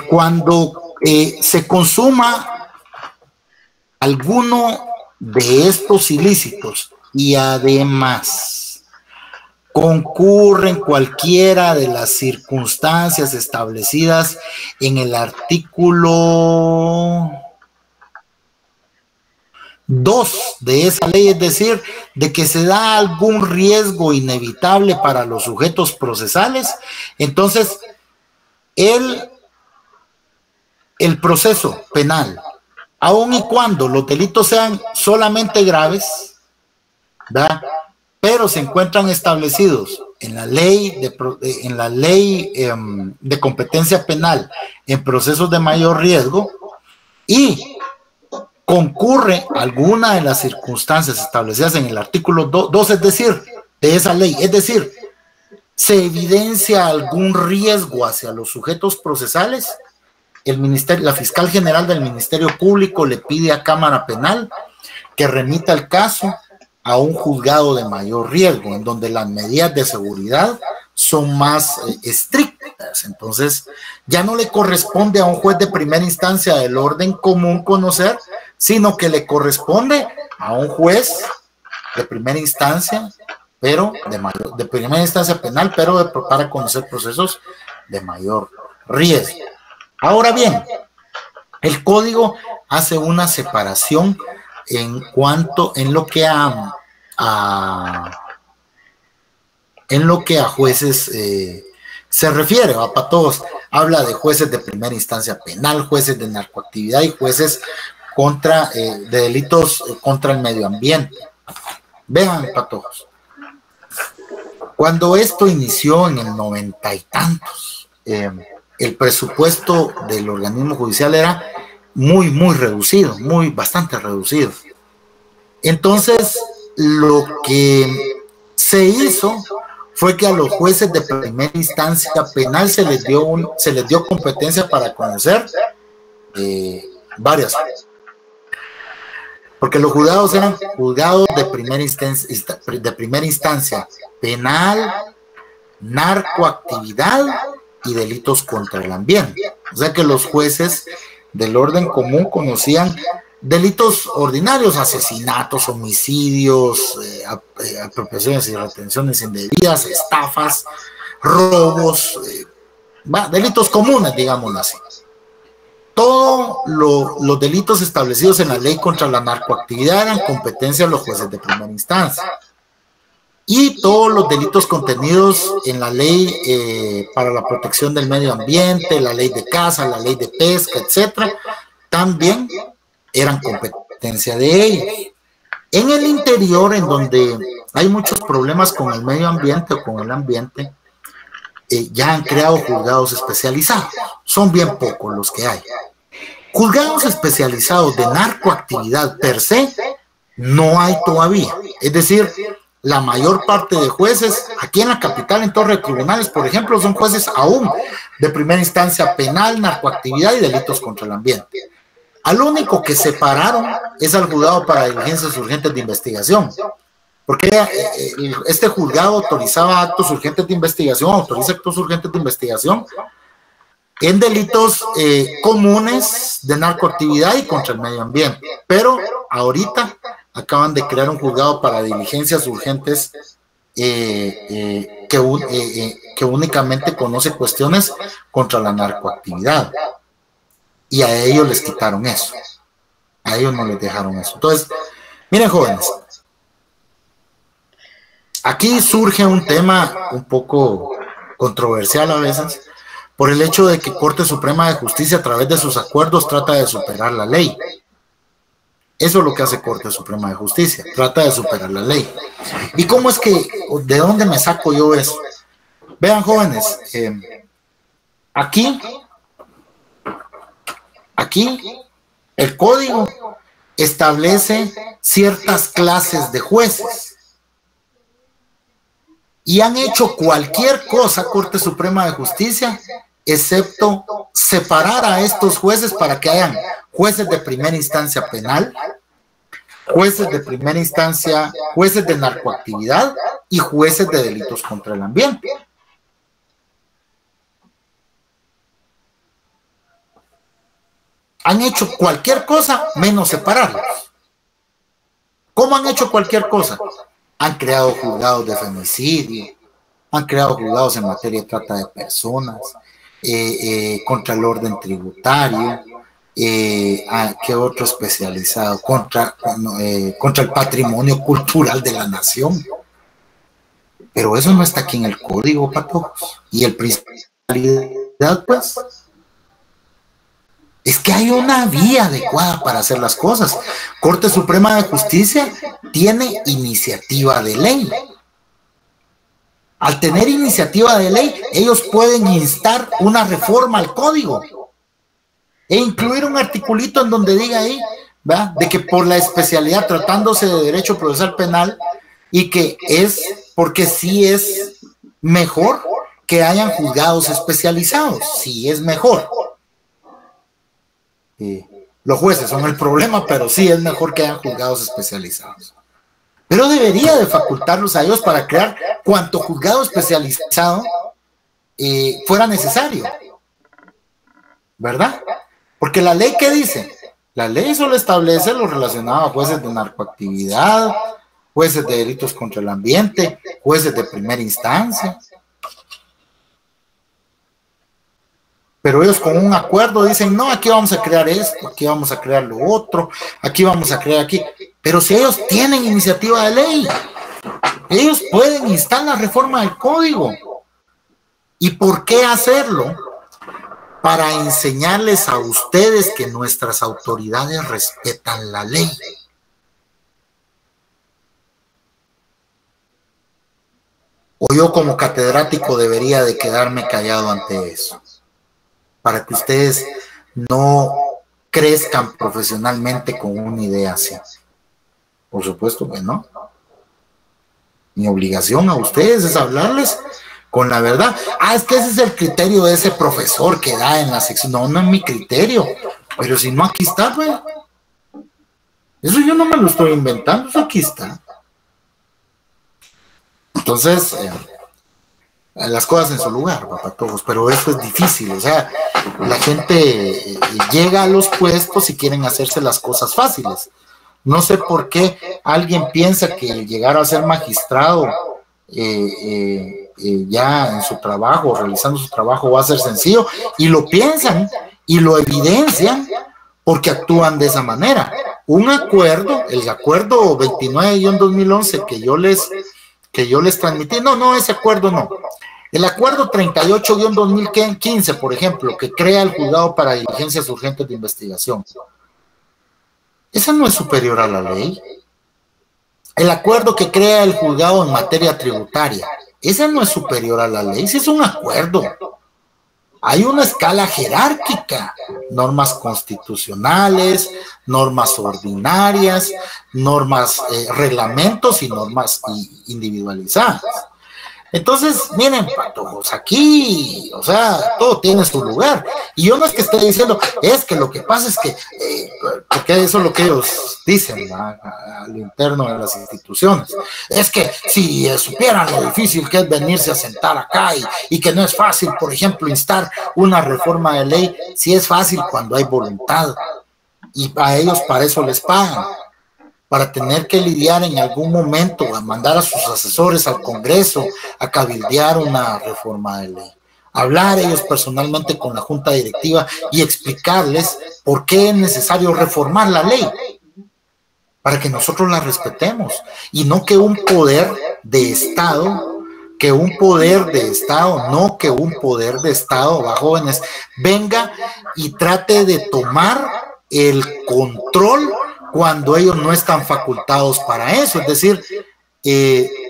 Cuando se consuma alguno de estos ilícitos y además concurren cualquiera de las circunstancias establecidas en el artículo 2 de esa ley, es decir, de que se da algún riesgo inevitable para los sujetos procesales, entonces el proceso penal, aun y cuando los delitos sean solamente graves, ¿verdad?, pero se encuentran establecidos en la ley de competencia penal en procesos de mayor riesgo y concurre alguna de las circunstancias establecidas en el artículo 2, es decir, de esa ley, es decir, se evidencia algún riesgo hacia los sujetos procesales, la fiscal general del Ministerio Público le pide a Cámara Penal que remita el caso a un juzgado de mayor riesgo, en donde las medidas de seguridad son más estrictas. Entonces, ya no le corresponde a un juez de primera instancia del orden común conocer, sino que le corresponde a un juez de primera instancia, pero de primera instancia penal, pero para conocer procesos de mayor riesgo. Ahora bien, el código hace una separación en lo que a jueces se refiere, va para todos. Habla de jueces de primera instancia penal, jueces de narcoactividad y jueces de delitos contra el medio ambiente. Vean, para todos. Cuando esto inició en el 90 y tantos, el presupuesto del organismo judicial era muy reducido, bastante reducido. Entonces, lo que se hizo fue que a los jueces de primera instancia penal se les dio competencia para conocer varias cosas. Porque los juzgados eran juzgados de primera instancia penal, narcoactividad y delitos contra el ambiente. O sea que los jueces del orden común conocían delitos ordinarios, asesinatos, homicidios, apropiaciones y retenciones indebidas, estafas, robos, delitos comunes, digámoslo así. Todos los delitos establecidos en la ley contra la narcoactividad eran competencia de los jueces de primera instancia. y todos los delitos contenidos en la ley para la protección del medio ambiente, la ley de caza, la ley de pesca, etcétera, también eran competencia de ellos. En el interior, en donde hay muchos problemas con el medio ambiente o con el ambiente, ya han creado juzgados especializados. Son bien pocos los que hay. Juzgados especializados de narcoactividad per se no hay todavía. Es decir, la mayor parte de jueces aquí en la capital, en torre de tribunales, por ejemplo, son jueces aún de primera instancia penal, narcoactividad y delitos contra el ambiente. Al único que separaron es al juzgado para diligencias urgentes de investigación, porque este juzgado autorizaba actos urgentes de investigación, autoriza actos urgentes de investigación en delitos comunes de narcoactividad y contra el medio ambiente, pero ahorita acaban de crear un juzgado para diligencias urgentes que únicamente conoce cuestiones contra la narcoactividad, y a ellos les quitaron eso, a ellos no les dejaron eso. Entonces, miren, jóvenes, aquí surge un tema un poco controversial a veces, por el hecho de que Corte Suprema de Justicia a través de sus acuerdos trata de superar la ley. Eso es lo que hace Corte Suprema de Justicia, trata de superar la ley. ¿Y cómo es que, de dónde me saco yo eso? Vean, jóvenes, aquí el código establece ciertas clases de jueces y han hecho cualquier cosa Corte Suprema de Justicia excepto separar a estos jueces para que hayan jueces de primera instancia penal, jueces de primera instancia, jueces de narcoactividad y jueces de delitos contra el ambiente. Han hecho cualquier cosa menos separarlos. ¿Cómo han hecho cualquier cosa? Han creado juzgados de femicidio, han creado juzgados en materia de trata de personas, contra el orden tributario, ¿qué otro especializado? Contra el patrimonio cultural de la nación. Pero eso no está aquí en el código, patojos. Y el principalidad, pues, es que hay una vía adecuada para hacer las cosas. Corte Suprema de Justicia tiene iniciativa de ley. Al tener iniciativa de ley, ellos pueden instar una reforma al código e incluir un articulito en donde diga ahí, ¿verdad?, de que por la especialidad tratándose de derecho procesal penal, y que es porque sí es mejor que hayan juzgados especializados, sí es mejor. Los jueces son el problema, pero sí es mejor que hayan juzgados especializados. Pero debería de facultarlos a ellos para crear cuanto juzgado especializado fuera necesario, ¿verdad? Porque la ley, ¿qué dice? La ley solo establece lo relacionado a jueces de narcoactividad, jueces de delitos contra el ambiente, jueces de primera instancia. Pero ellos con un acuerdo dicen, no, aquí vamos a crear esto, aquí vamos a crear lo otro, aquí vamos a crear aquí. Pero si ellos tienen iniciativa de ley, ellos pueden instar la reforma del código. ¿Y por qué hacerlo? Para enseñarles a ustedes que nuestras autoridades respetan la ley. O yo como catedrático debería de quedarme callado ante eso, para que ustedes no crezcan profesionalmente con una idea así. Por supuesto que no. Mi obligación a ustedes es hablarles con la verdad. Es que ese es el criterio de ese profesor que da en la sección. No, no es mi criterio. Pero si no, aquí está, pues. Eso yo no me lo estoy inventando, eso aquí está. Entonces, las cosas en su lugar, papatojos, pero esto es difícil. O sea, la gente llega a los puestos y quieren hacerse las cosas fáciles. No sé por qué alguien piensa que llegar a ser magistrado ya en su trabajo, realizando su trabajo, va a ser sencillo, y lo piensan y lo evidencian porque actúan de esa manera. Un acuerdo, el acuerdo 29-2011 que que yo les transmití, no, ese acuerdo no. El acuerdo 38-2015, por ejemplo, que crea el juzgado para diligencias urgentes de investigación, esa no es superior a la ley. El acuerdo que crea el juzgado en materia tributaria, esa no es superior a la ley, ese es un acuerdo. Hay una escala jerárquica, normas constitucionales, normas ordinarias, normas, reglamentos y normas individualizadas. Entonces, miren, patojos, aquí, o sea, todo tiene su lugar. Y yo no es que esté diciendo, es que lo que pasa es que, porque eso es lo que ellos dicen a lo interno de las instituciones, es que si supieran lo difícil que es venirse a sentar acá y que no es fácil, por ejemplo, instar una reforma de ley, sí es fácil cuando hay voluntad. Y a ellos para eso les pagan, para tener que lidiar en algún momento, a mandar a sus asesores al Congreso, a cabildear una reforma de ley, hablar ellos personalmente con la Junta Directiva y explicarles por qué es necesario reformar la ley, para que nosotros la respetemos, y no que un poder de Estado, no que un poder de Estado, va, jóvenes, venga y trate de tomar el control cuando ellos no están facultados para eso. Es decir,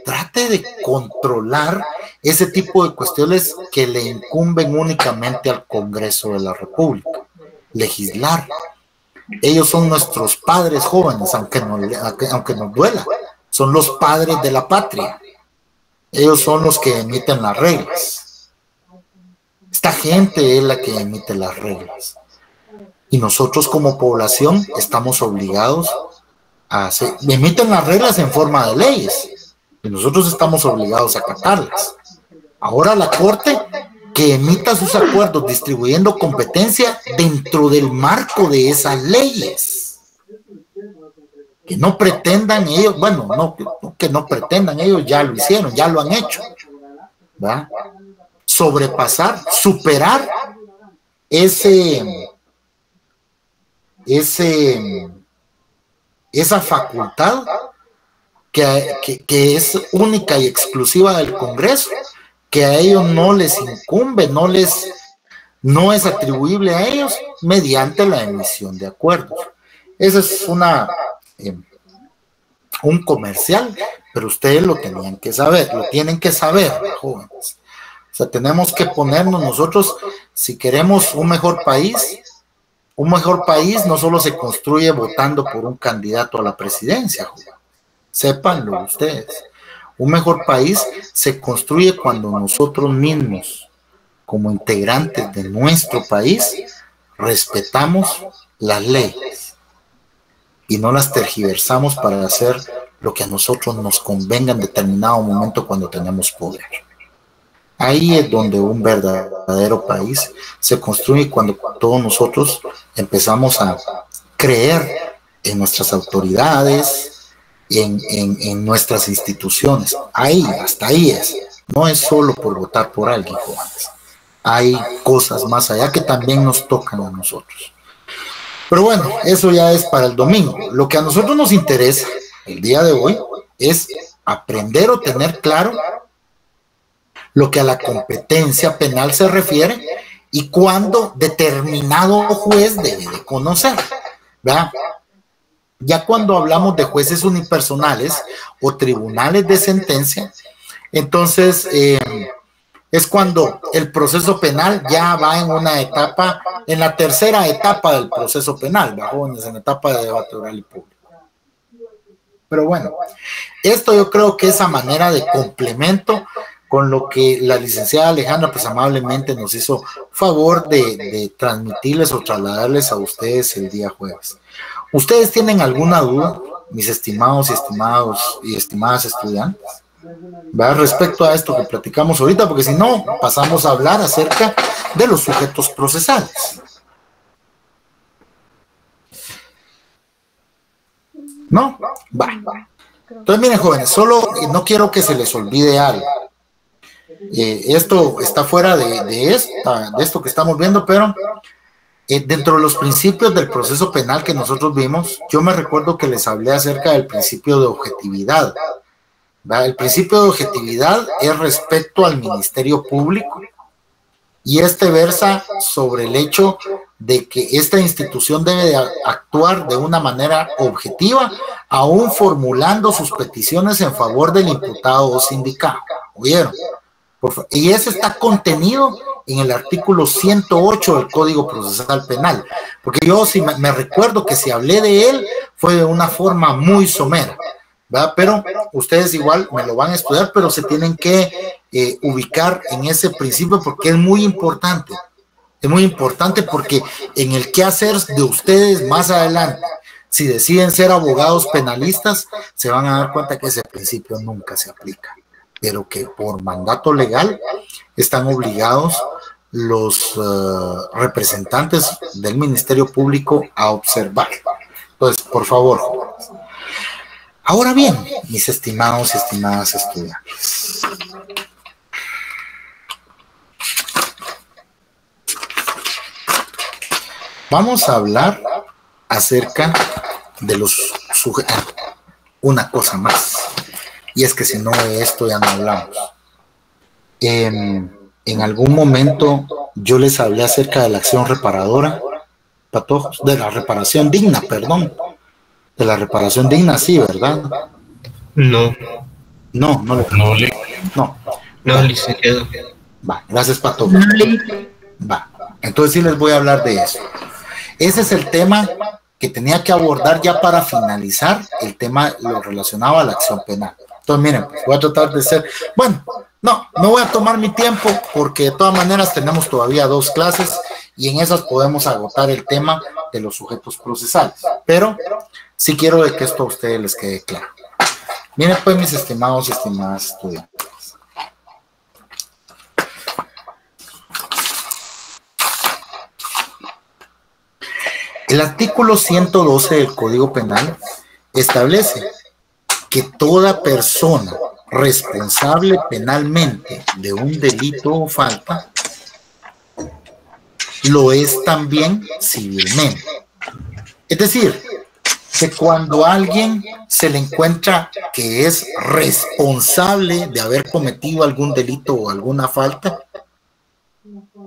trate de controlar ese tipo de cuestiones que le incumben únicamente al Congreso de la República, legislar. Ellos son nuestros padres jóvenes, aunque nos duela, son los padres de la patria. Ellos son los que emiten las reglas. Esta gente es la que emite las reglas. Y nosotros como población estamos obligados a hacer, emiten las reglas en forma de leyes, y nosotros estamos obligados a acatarlas. Ahora la Corte que emita sus acuerdos distribuyendo competencia dentro del marco de esas leyes. Que no pretendan ellos, bueno, que no pretendan ellos, ya lo hicieron, ya lo han hecho, ¿va? Sobrepasar, superar esa facultad que es única y exclusiva del Congreso, que a ellos no les incumbe, no es atribuible a ellos mediante la emisión de acuerdos. Ese es un comercial, pero ustedes lo tienen que saber, jóvenes. O sea, tenemos que ponernos nosotros, si queremos un mejor país no solo se construye votando por un candidato a la presidencia, jóvenes. Sépanlo ustedes. Un mejor país se construye cuando nosotros mismos, como integrantes de nuestro país, respetamos las leyes y no las tergiversamos para hacer lo que a nosotros nos convenga en determinado momento cuando tenemos poder. Ahí es donde un verdadero país se construye, cuando todos nosotros empezamos a creer en nuestras autoridades, en nuestras instituciones. Hasta ahí es. No es solo por votar por alguien, jóvenes. Hay cosas más allá que también nos tocan a nosotros. Pero bueno, eso ya es para el domingo. Lo que a nosotros nos interesa el día de hoy es aprender o tener claro lo que a la competencia penal se refiere y cuándo determinado juez debe de conocer, ¿verdad? Ya cuando hablamos de jueces unipersonales o tribunales de sentencia, entonces es cuando el proceso penal ya va en una etapa, en la tercera etapa del proceso penal, jóvenes, en etapa de debate oral y público. Pero bueno, esto yo creo que es a manera de complemento con lo que la licenciada Alejandra pues amablemente nos hizo favor de transmitirles o trasladarles a ustedes el día jueves. ¿Ustedes tienen alguna duda, mis estimados y estimadas estudiantes, ¿va? Respecto a esto que platicamos ahorita? Porque si no, pasamos a hablar acerca de los sujetos procesales. ¿No? Va. Entonces, miren, jóvenes, solo no quiero que se les olvide algo. Esto está fuera de esto que estamos viendo, pero dentro de los principios del proceso penal que nosotros vimos, yo me recuerdo que les hablé acerca del principio de objetividad, ¿verdad? El principio de objetividad es respecto al Ministerio Público y este versa sobre el hecho de que esta institución debe de actuar de una manera objetiva, aún formulando sus peticiones en favor del imputado o sindicado. ¿Oyeron? Y ese está contenido en el artículo 108 del Código Procesal Penal, porque yo sí me recuerdo que si hablé de él fue de una forma muy somera, ¿verdad? Pero ustedes igual me lo van a estudiar, pero se tienen que ubicar en ese principio porque es muy importante. Es muy importante porque en el qué hacer de ustedes más adelante, si deciden ser abogados penalistas, se van a dar cuenta que ese principio nunca se aplica, pero que por mandato legal están obligados los representantes del Ministerio Público a observar. Entonces, por favor, jóvenes. Ahora bien, mis estimados y estimadas estudiantes, vamos a hablar acerca de los sujetos. Una cosa más, y es que si no de esto ya no hablamos. En algún momento yo les hablé acerca de la acción reparadora, patojos, de la reparación digna, perdón. De la reparación digna, sí, ¿verdad? No. No. No, licenciado. Va, gracias, patojos. Va, entonces sí les voy a hablar de eso. Ese es el tema que tenía que abordar ya para finalizar el tema lo relacionado a la acción penal. Entonces, miren, pues voy a tratar de ser, bueno, no voy a tomar mi tiempo porque de todas maneras tenemos todavía 2 clases y en esas podemos agotar el tema de los sujetos procesales, pero sí quiero de que esto a ustedes les quede claro. Miren pues, mis estimados y estimadas estudiantes. El artículo 112 del Código Penal establece que toda persona responsable penalmente de un delito o falta lo es también civilmente. Es decir, que cuando a alguien se le encuentra que es responsable de haber cometido algún delito o alguna falta,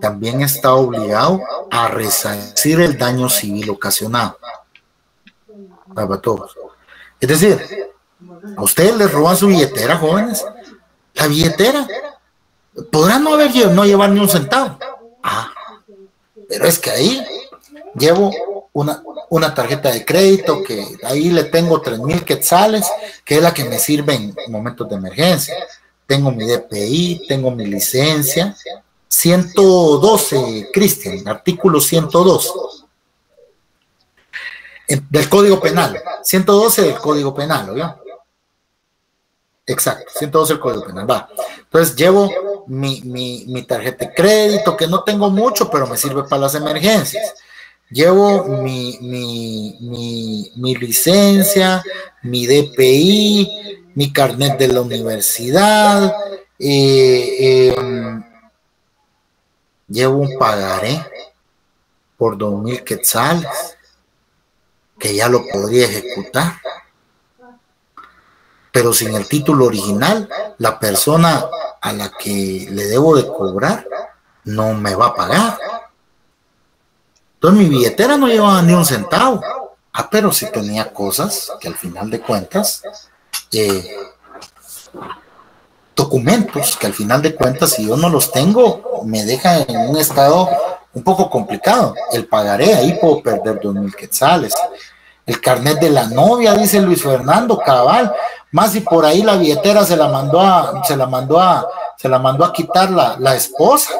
también está obligado a resarcir el daño civil ocasionado. Para todos. Es decir, a ustedes les roban su billetera, jóvenes. La billetera podrán no llevar ni un centavo. Pero es que ahí llevo una tarjeta de crédito que ahí le tengo 3,000 quetzales, que es la que me sirve en momentos de emergencia. Tengo mi DPI, tengo mi licencia. 112, Cristian, artículo 112 del Código Penal. 112 del Código Penal, ¿oye? Exacto, 112 del Código Penal, va. Entonces llevo mi tarjeta de crédito, que no tengo mucho, pero me sirve para las emergencias. Llevo mi licencia, mi DPI, mi carnet de la universidad, llevo un pagaré por 2,000 quetzales, que ya lo podría ejecutar. Pero sin el título original, la persona a la que le debo de cobrar no me va a pagar. Entonces mi billetera no llevaba ni un centavo. Pero sí tenía cosas que al final de cuentas, documentos que al final de cuentas, si yo no los tengo, me deja en un estado un poco complicado. El pagaré, ahí puedo perder 2,000 quetzales. El carnet de la novia, dice Luis Fernando, cabal. Más si por ahí la billetera se la mandó a quitar la esposa.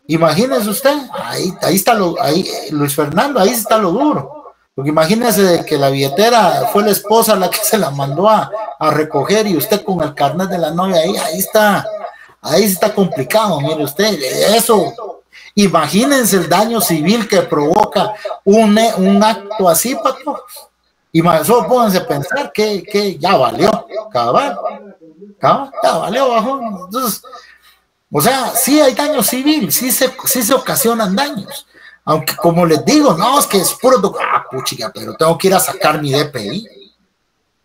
Imagínese usted, ahí está Luis Fernando, ahí está lo duro. Porque imagínese de que la billetera fue la esposa la que se la mandó a recoger y usted con el carnet de la novia ahí está complicado, mire usted, eso. Imagínense el daño civil que provoca un acto así, patrón. Y solo pónganse a pensar que ya valió, cabal, ya valió, bajo. Entonces, o sea, sí hay daño civil, sí se ocasionan daños. Aunque, como les digo, no, es que es puro puchica, pero tengo que ir a sacar mi DPI.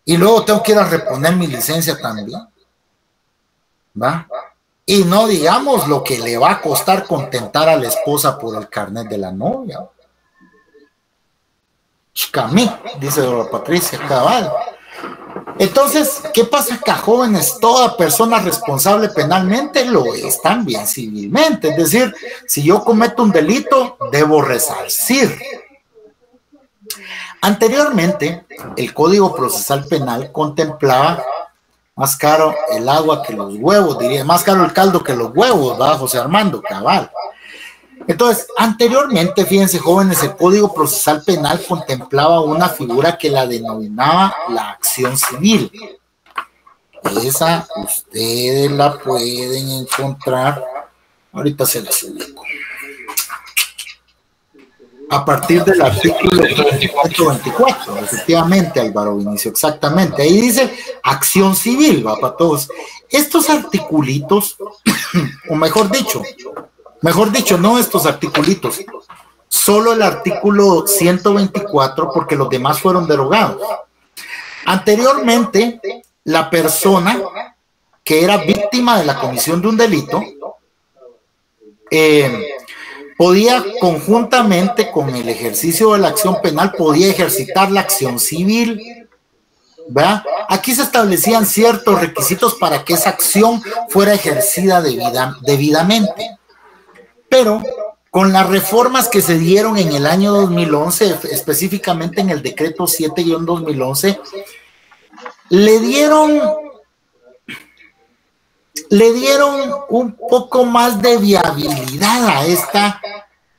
y luego tengo que ir a reponer mi licencia también, ¿va? Y no digamos lo que le va a costar contentar a la esposa por el carnet de la novia. Chicamí, dice doña Patricia, cabal. Entonces, ¿qué pasa acá, jóvenes? Toda persona responsable penalmente lo es también civilmente. Es decir, si yo cometo un delito, debo resarcir. Anteriormente, el Código Procesal Penal contemplaba más caro el agua que los huevos, diría, más caro el caldo que los huevos, ¿verdad, José Armando? Cabal. Entonces, anteriormente, fíjense, jóvenes, el Código Procesal Penal contemplaba una figura que la denominaba la acción civil. Esa ustedes la pueden encontrar, ahorita se las ubico, a partir del artículo 124, efectivamente, Álvaro Vinicio, exactamente. Ahí dice acción civil, va para todos. Estos articulitos, o mejor dicho, no estos articulitos, solo el artículo 124, porque los demás fueron derogados. Anteriormente, la persona que era víctima de la comisión de un delito podía conjuntamente con el ejercicio de la acción penal, podía ejercitar la acción civil, ¿verdad? Aquí se establecían ciertos requisitos para que esa acción fuera ejercida debidamente. Pero con las reformas que se dieron en el año 2011, específicamente en el decreto 7-2011, le dieron un poco más de viabilidad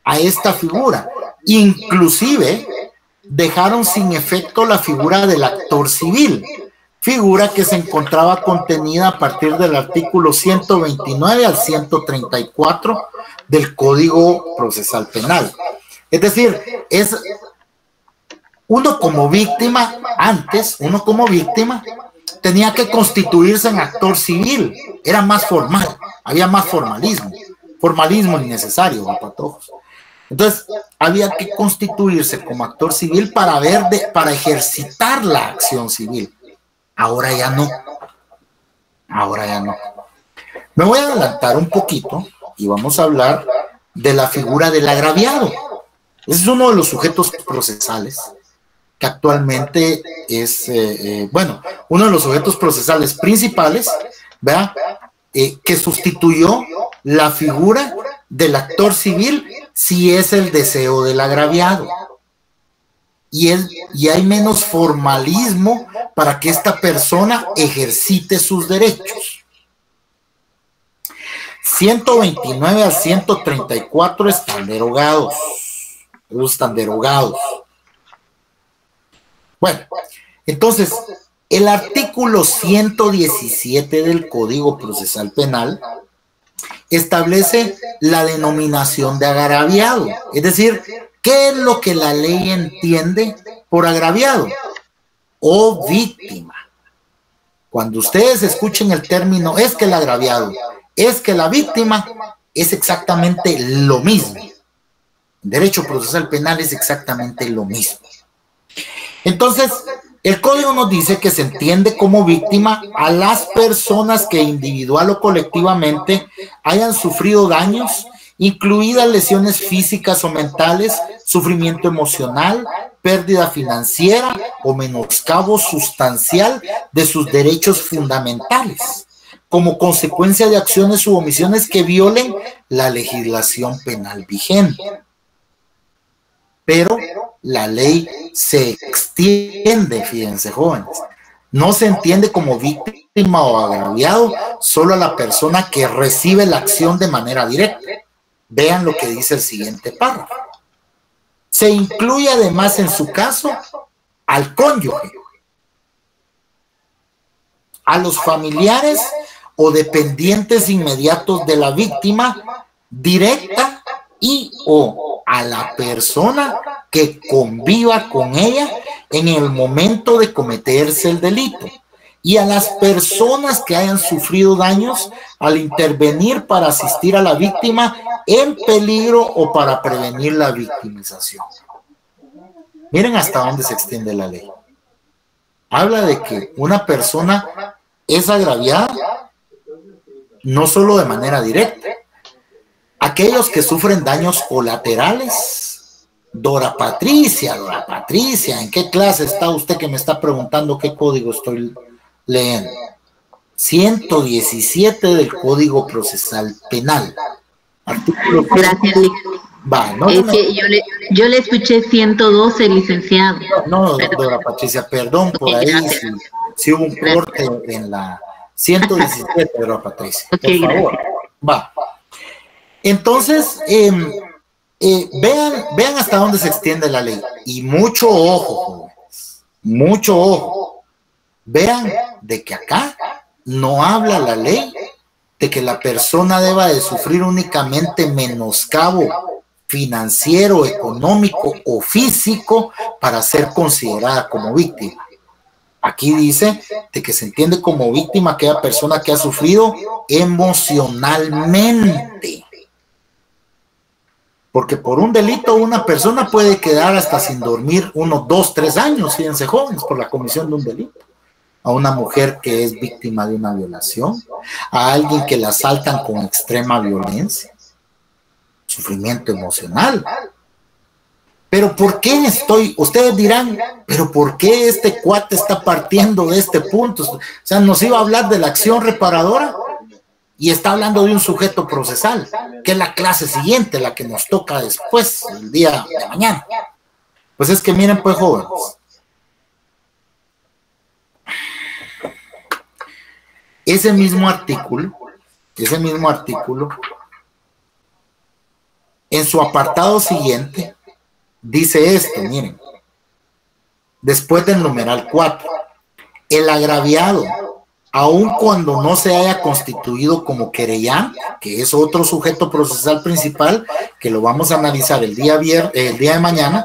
a esta figura. Inclusive dejaron sin efecto la figura del actor civil, figura que se encontraba contenida a partir del artículo 129 al 134 del Código Procesal Penal. Es decir, uno como víctima tenía que constituirse en actor civil, era más formal, había más formalismo innecesario, para todos. Entonces, había que constituirse como actor civil para ejercitar la acción civil. Ahora ya no. Me voy a adelantar un poquito y vamos a hablar de la figura del agraviado. Ese es uno de los sujetos procesales que actualmente es, uno de los sujetos procesales principales, ¿verdad? Que sustituyó la figura del actor civil si es el deseo del agraviado. Y hay menos formalismo para que esta persona ejercite sus derechos. 129 al 134 están derogados. Bueno, entonces, el artículo 117 del Código Procesal Penal establece la denominación de agraviado. Es decir, ¿qué es lo que la ley entiende por agraviado? O víctima. Cuando ustedes escuchen el término, es que el agraviado, es que la víctima, es exactamente lo mismo. En derecho procesal penal es exactamente lo mismo. Entonces, el código nos dice que se entiende como víctima a las personas que individual o colectivamente hayan sufrido daños, incluidas lesiones físicas o mentales, sufrimiento emocional, pérdida financiera o menoscabo sustancial de sus derechos fundamentales, como consecuencia de acciones u omisiones que violen la legislación penal vigente. Pero la ley se extiende, fíjense, jóvenes. No se entiende como víctima o agraviado solo a la persona que recibe la acción de manera directa. Vean lo que dice el siguiente párrafo. Se incluye además en su caso al cónyuge, a los familiares o dependientes inmediatos de la víctima directa y o a la persona que conviva con ella en el momento de cometerse el delito, y a las personas que hayan sufrido daños al intervenir para asistir a la víctima en peligro o para prevenir la victimización. Miren hasta dónde se extiende la ley. habla de que una persona es agraviada no solo de manera directa. Aquellos que sufren daños colaterales. Dora Patricia, ¿en qué clase está usted que me está preguntando qué código estoy leyendo? 117 del Código Procesal Penal. Artículo. Gracias, va, ¿no? Es que yo le escuché 112, licenciado. No, Dora Patricia, perdón por ahí si hubo un corte en la 117, Dora Patricia. Por favor. Va. Entonces, vean hasta dónde se extiende la ley. Y mucho ojo, jóvenes. Mucho ojo. Vean de que acá no habla la ley de que la persona deba de sufrir únicamente menoscabo financiero, económico o físico para ser considerada como víctima. Aquí dice de que se entiende como víctima aquella persona que ha sufrido emocionalmente. Porque por un delito una persona puede quedar hasta sin dormir 1, 2, 3 años, fíjense jóvenes, por la comisión de un delito. A una mujer que es víctima de una violación, a alguien que la asaltan con extrema violencia, sufrimiento emocional. Pero ¿por qué ustedes dirán, pero por qué este cuate está partiendo de este punto? O sea, nos iba a hablar de la acción reparadora y está hablando de un sujeto procesal, que es la clase siguiente, la que nos toca después, el día de mañana. Pues es que miren, pues jóvenes, ese mismo artículo, en su apartado siguiente, dice esto, miren, después del numeral 4, el agraviado, aun cuando no se haya constituido como querellante, que es otro sujeto procesal principal, que lo vamos a analizar el día de mañana,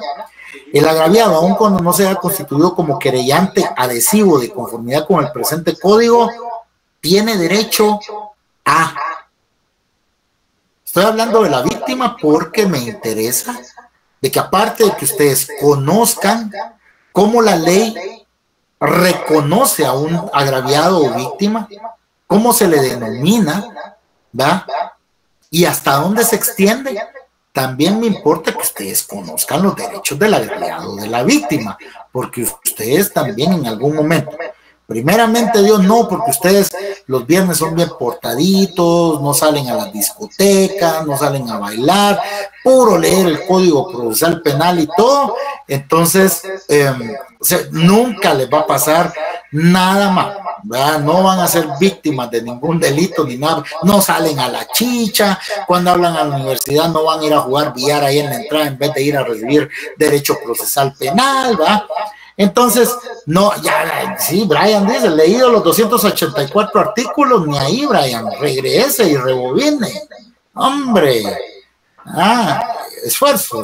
el agraviado, aun cuando no se haya constituido como querellante adhesivo de conformidad con el presente código, tiene derecho a... Estoy hablando de la víctima porque me interesa de que aparte de que ustedes conozcan cómo la ley reconoce a un agraviado o víctima, cómo se le denomina, ¿va? Y hasta dónde se extiende. También me importa que ustedes conozcan los derechos del agraviado o de la víctima, porque ustedes también en algún momento, primeramente Dios no, porque ustedes los viernes son bien portaditos, no salen a las discotecas, no salen a bailar, puro leer el Código Procesal Penal y todo. Entonces nunca les va a pasar nada más, ¿verdad? No van a ser víctimas de ningún delito ni nada, no salen a la chicha, cuando hablan a la universidad no van a ir a jugar billar ahí en la entrada en vez de ir a recibir derecho procesal penal, ¿verdad? Entonces, no, ya, sí, Brian dice, leído los 284 artículos, ni ahí, Brian, regrese y rebobine. Hombre, esfuerzo.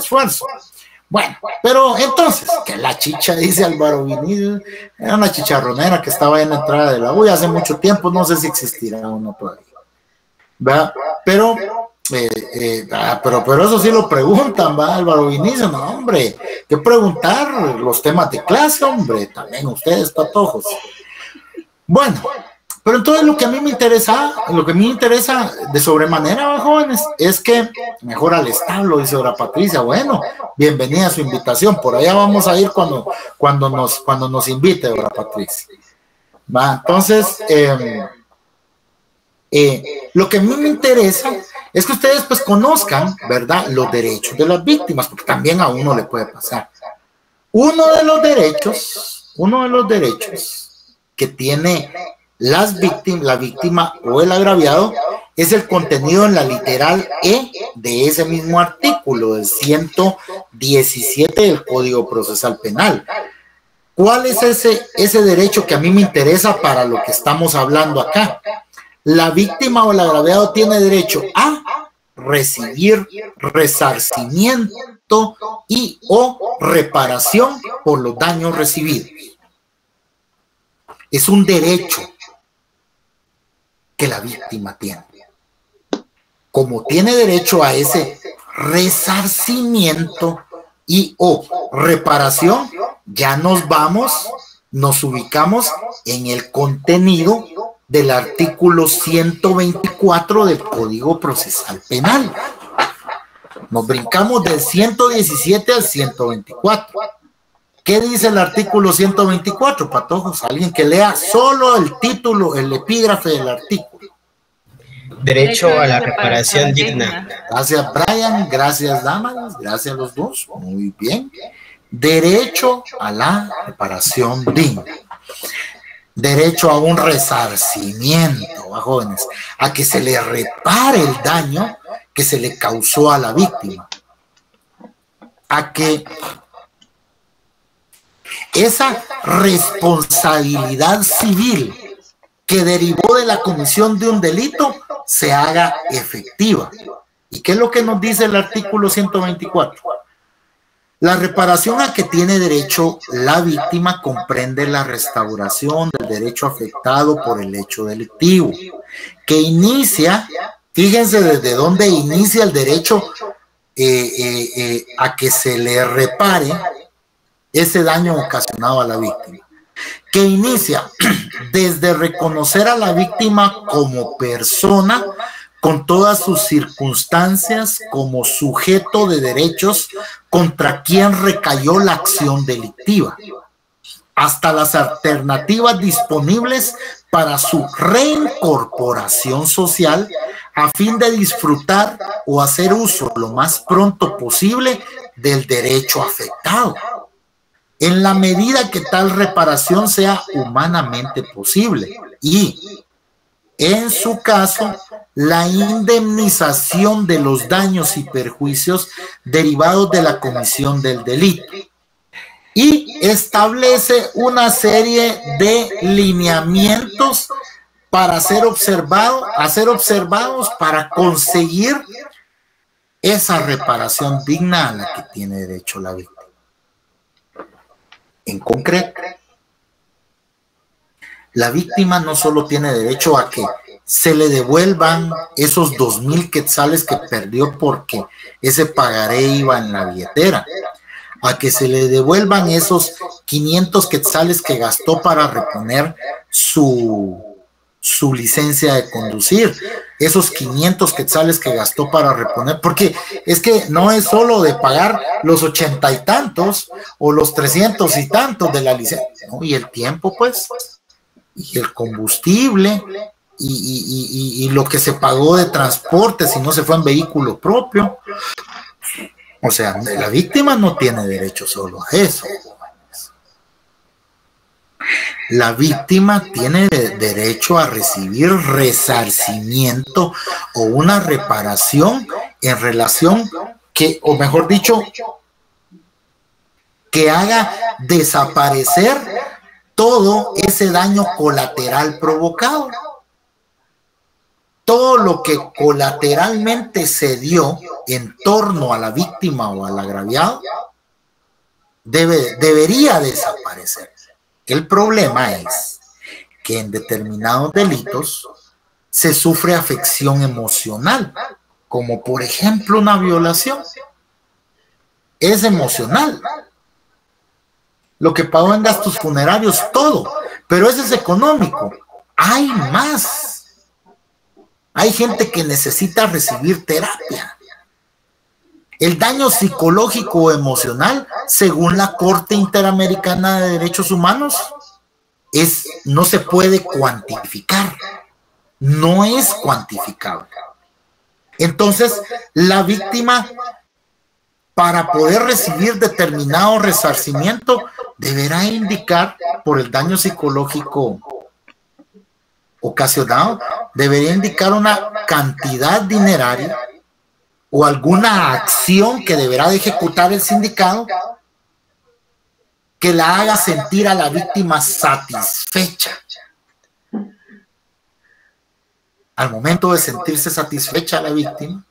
Bueno, pero entonces, que la chicha, dice Álvaro Vinicio, era una chicharronera que estaba en la entrada de la U hace mucho tiempo, no sé si existirá o no todavía, ¿verdad? Pero eso sí lo preguntan, va, Álvaro Vinicio, no, hombre, que preguntar los temas de clase, hombre, también ustedes, patojos. Bueno, pero entonces lo que a mí me interesa de sobremanera, jóvenes, es que mejor al establo, dice Dora Patricia. Bueno, bienvenida a su invitación, por allá vamos a ir cuando nos invite, Dora Patricia. Va, entonces, lo que a mí me interesa es que ustedes pues conozcan, ¿verdad?, los derechos de las víctimas, porque también a uno le puede pasar. Uno de los derechos que tiene la víctima o el agraviado es el contenido en la literal E de ese mismo artículo, del 117 del Código Procesal Penal. ¿Cuál es ese derecho que a mí me interesa para lo que estamos hablando acá? La víctima o el agraviado tiene derecho a recibir resarcimiento y o reparación por los daños recibidos. Es un derecho que la víctima tiene. Como tiene derecho a ese resarcimiento y o reparación, ya nos vamos nos ubicamos en el contenido del artículo 124 del Código Procesal Penal. Nos brincamos del 117 al 124. ¿Qué dice el artículo 124, patojos? Alguien que lea solo el título, el epígrafe del artículo. Derecho a la reparación digna. Gracias, Brian. Gracias, Damaris. Gracias a los dos. Muy bien. Derecho a la reparación digna. Derecho a un resarcimiento, jóvenes, a que se le repare el daño que se le causó a la víctima. A que esa responsabilidad civil que derivó de la comisión de un delito se haga efectiva. ¿Y qué es lo que nos dice el artículo 124? La reparación a que tiene derecho la víctima comprende la restauración del derecho afectado por el hecho delictivo, que inicia, fíjense desde dónde inicia el derecho a que se le repare ese daño ocasionado a la víctima, que inicia desde reconocer a la víctima como persona con todas sus circunstancias, como sujeto de derechos contra quien recayó la acción delictiva, hasta las alternativas disponibles para su reincorporación social a fin de disfrutar o hacer uso lo más pronto posible del derecho afectado, en la medida que tal reparación sea humanamente posible y, en su caso, la indemnización de los daños y perjuicios derivados de la comisión del delito. Y establece una serie de lineamientos para ser observados para conseguir esa reparación digna a la que tiene derecho la víctima. En concreto, la víctima no solo tiene derecho a que se le devuelvan esos 2,000 quetzales que perdió porque ese pagaré iba en la billetera, a que se le devuelvan esos 500 quetzales que gastó para reponer su licencia de conducir, esos 500 quetzales que gastó para reponer, porque es que no es solo de pagar los 80 y tantos o los 300 y tantos de la licencia, ¿no? Y el tiempo, pues, y el combustible, y lo que se pagó de transporte si no se fue en vehículo propio. O sea, la víctima no tiene derecho solo a eso. La víctima tiene derecho a recibir resarcimiento o una reparación en relación que, o mejor dicho, que haga desaparecer todo ese daño colateral provocado. Todo lo que colateralmente se dio en torno a la víctima o al agraviado debería desaparecer. El problema es que en determinados delitos se sufre afección emocional, como por ejemplo una violación. Es emocional. Lo que pagó en gastos funerarios, todo, pero ese es económico. Hay más. Hay gente que necesita recibir terapia. El daño psicológico o emocional, según la Corte Interamericana de Derechos Humanos, no se puede cuantificar. No es cuantificable. Entonces, la víctima, para poder recibir determinado resarcimiento, deberá indicar por el daño psicológico ocasionado, debería indicar una cantidad dineraria o alguna acción que deberá de ejecutar el sindicado que la haga sentir a la víctima satisfecha. Al momento de sentirse satisfecha la víctima,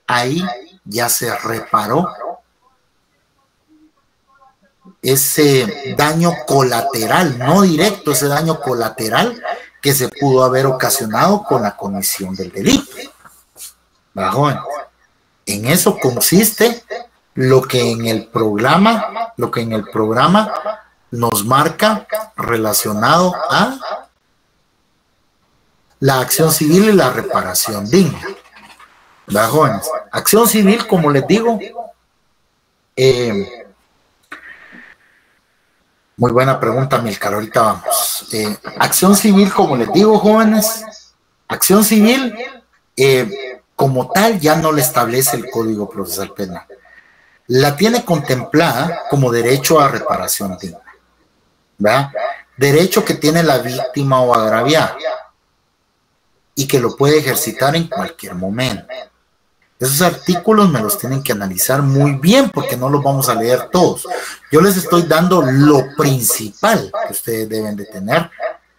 ahí ya se reparó ese daño colateral, no directo, ese daño colateral que se pudo haber ocasionado con la comisión del delito. En eso consiste lo que en el programa nos marca relacionado a la acción civil y la reparación digna. ¿Verdad, jóvenes? Acción civil, como les digo, muy buena pregunta, Milcar, ahorita vamos. Acción civil, como les digo, jóvenes, acción civil como tal ya no le establece el Código Procesal Penal. La tiene contemplada como derecho a reparación digna, ¿verdad? Derecho que tiene la víctima o agraviada y que lo puede ejercitar en cualquier momento. Esos artículos me los tienen que analizar muy bien porque no los vamos a leer todos. Yo les estoy dando lo principal que ustedes deben de tener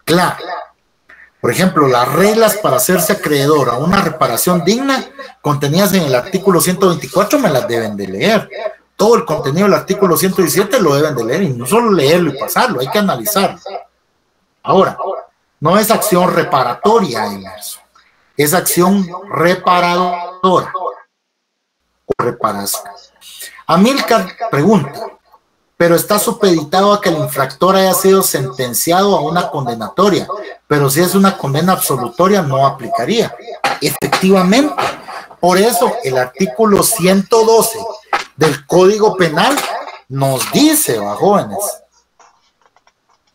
claro. Por ejemplo, las reglas para hacerse acreedor a una reparación digna contenidas en el artículo 124 me las deben de leer. Todo el contenido del artículo 117 lo deben de leer, y no solo leerlo y pasarlo, hay que analizarlo. Ahora, no es acción reparatoria, Emerson, es acción reparadora o reparación. Amílcar pregunta, pero está supeditado a que el infractor haya sido sentenciado a una condenatoria, pero si es una condena absolutoria no aplicaría. Efectivamente, por eso el artículo 112 del Código Penal nos dice, jóvenes,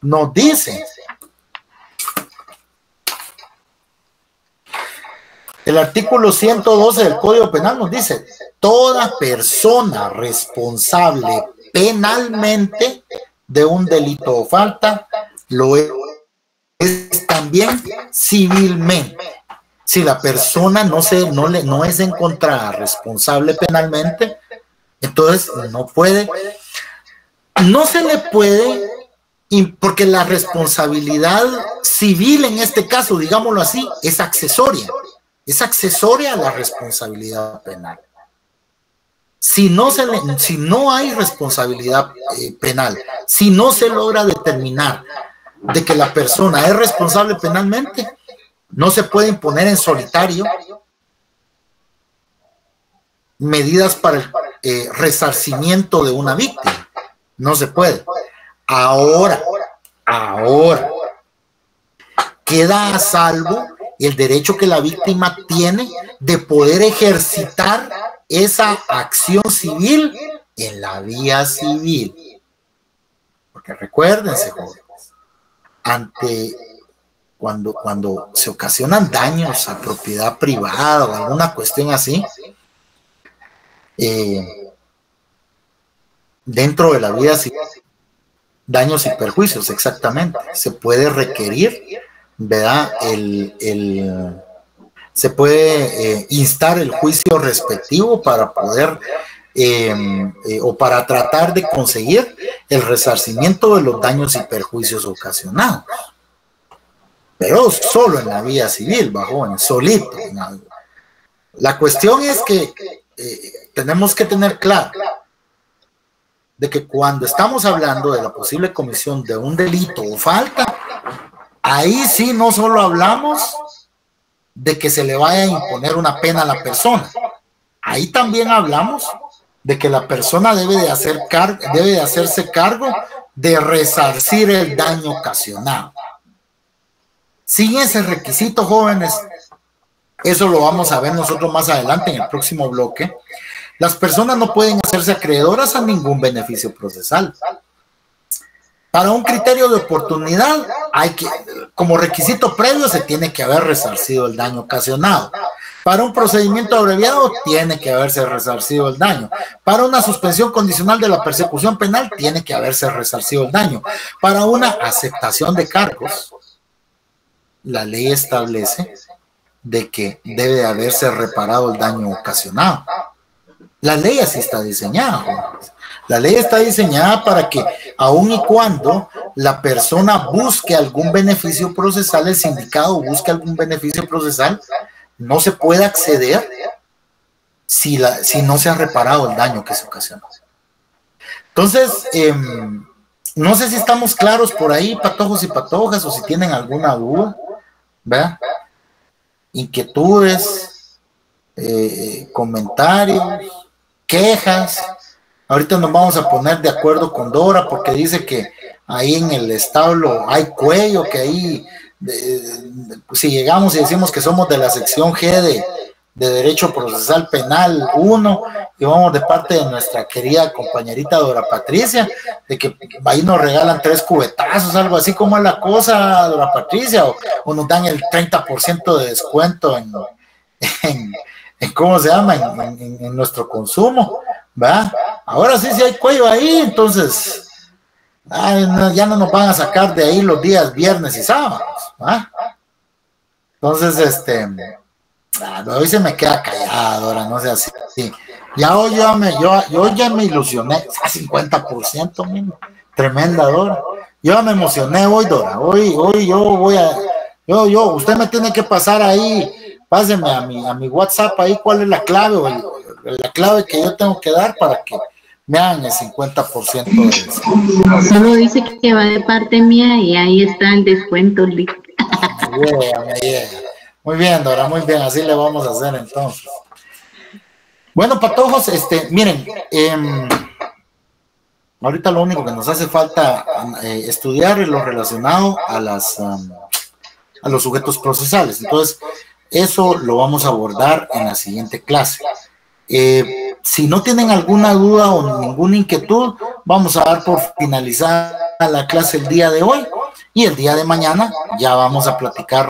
nos dice, el artículo 112 del Código Penal nos dice, toda persona responsable penalmente de un delito o falta lo es también civilmente. Si la persona no es encontrada responsable penalmente, entonces no se le puede, porque la responsabilidad civil en este caso, digámoslo así, es accesoria a la responsabilidad penal. Si no hay responsabilidad penal, si no se logra determinar de que la persona es responsable penalmente, no se puede imponer en solitario medidas para el resarcimiento de una víctima. No se puede. Ahora, queda a salvo el derecho que la víctima tiene de poder ejercitar esa acción civil en la vía civil. Porque recuérdense, jóvenes, cuando se ocasionan daños a propiedad privada o alguna cuestión así, dentro de la vía civil, daños y perjuicios, exactamente, se puede requerir, ¿verdad? Se puede instar el juicio respectivo para poder o para tratar de conseguir el resarcimiento de los daños y perjuicios ocasionados, pero solo en la vía civil, solito. La cuestión es que tenemos que tener claro de que cuando estamos hablando de la posible comisión de un delito o falta, ahí sí no solo hablamos de que se le vaya a imponer una pena a la persona, ahí también hablamos de que la persona debe de hacerse cargo de resarcir el daño ocasionado. Sin ese requisito, jóvenes, eso lo vamos a ver nosotros más adelante en el próximo bloque, las personas no pueden hacerse acreedoras a ningún beneficio procesal. Para un criterio de oportunidad, como requisito previo, se tiene que haber resarcido el daño ocasionado. Para un procedimiento abreviado, tiene que haberse resarcido el daño. Para una suspensión condicional de la persecución penal, tiene que haberse resarcido el daño. Para una aceptación de cargos, la ley establece de que debe de haberse reparado el daño ocasionado. La ley así está diseñada. La ley está diseñada para que, aun y cuando la persona busque algún beneficio procesal, el sindicado busque algún beneficio procesal, no se puede acceder si no se ha reparado el daño que se ocasionó. Entonces, no sé si estamos claros por ahí, patojos y patojas, o si tienen alguna duda, ¿verdad? Inquietudes, comentarios, quejas, Ahorita nos vamos a poner de acuerdo con Dora porque dice que ahí en el establo hay cuello, que ahí si llegamos y decimos que somos de la sección G de Derecho Procesal Penal 1 y vamos de parte de nuestra querida compañerita Dora Patricia, de que ahí nos regalan 3 cubetazos, algo así. como es la cosa, Dora Patricia? O nos dan el 30% de descuento en ¿cómo se llama? En nuestro consumo, ¿va? Ahora sí hay cuello ahí, entonces ya no nos van a sacar de ahí los días viernes y sábados, ¿va? Entonces, hoy se me queda callado, ahora no sé así. Ya hoy yo ya me ilusioné, a 50%, mismo. Tremenda Dora. Yo me emocioné hoy, Dora. Hoy yo voy a, usted me tiene que pasar ahí, páseme a mi WhatsApp ahí cuál es la clave o la clave que yo tengo que dar para que me hagan el 50% de eso. Solo dice que va de parte mía y ahí está el descuento. Me llega. Muy bien, Dora, muy bien, así le vamos a hacer entonces. Bueno, patojos, miren, ahorita lo único que nos hace falta estudiar es lo relacionado a los sujetos procesales. Entonces, eso lo vamos a abordar en la siguiente clase. Si no tienen alguna duda o ninguna inquietud, vamos a dar por finalizada la clase el día de hoy y el día de mañana ya vamos a platicar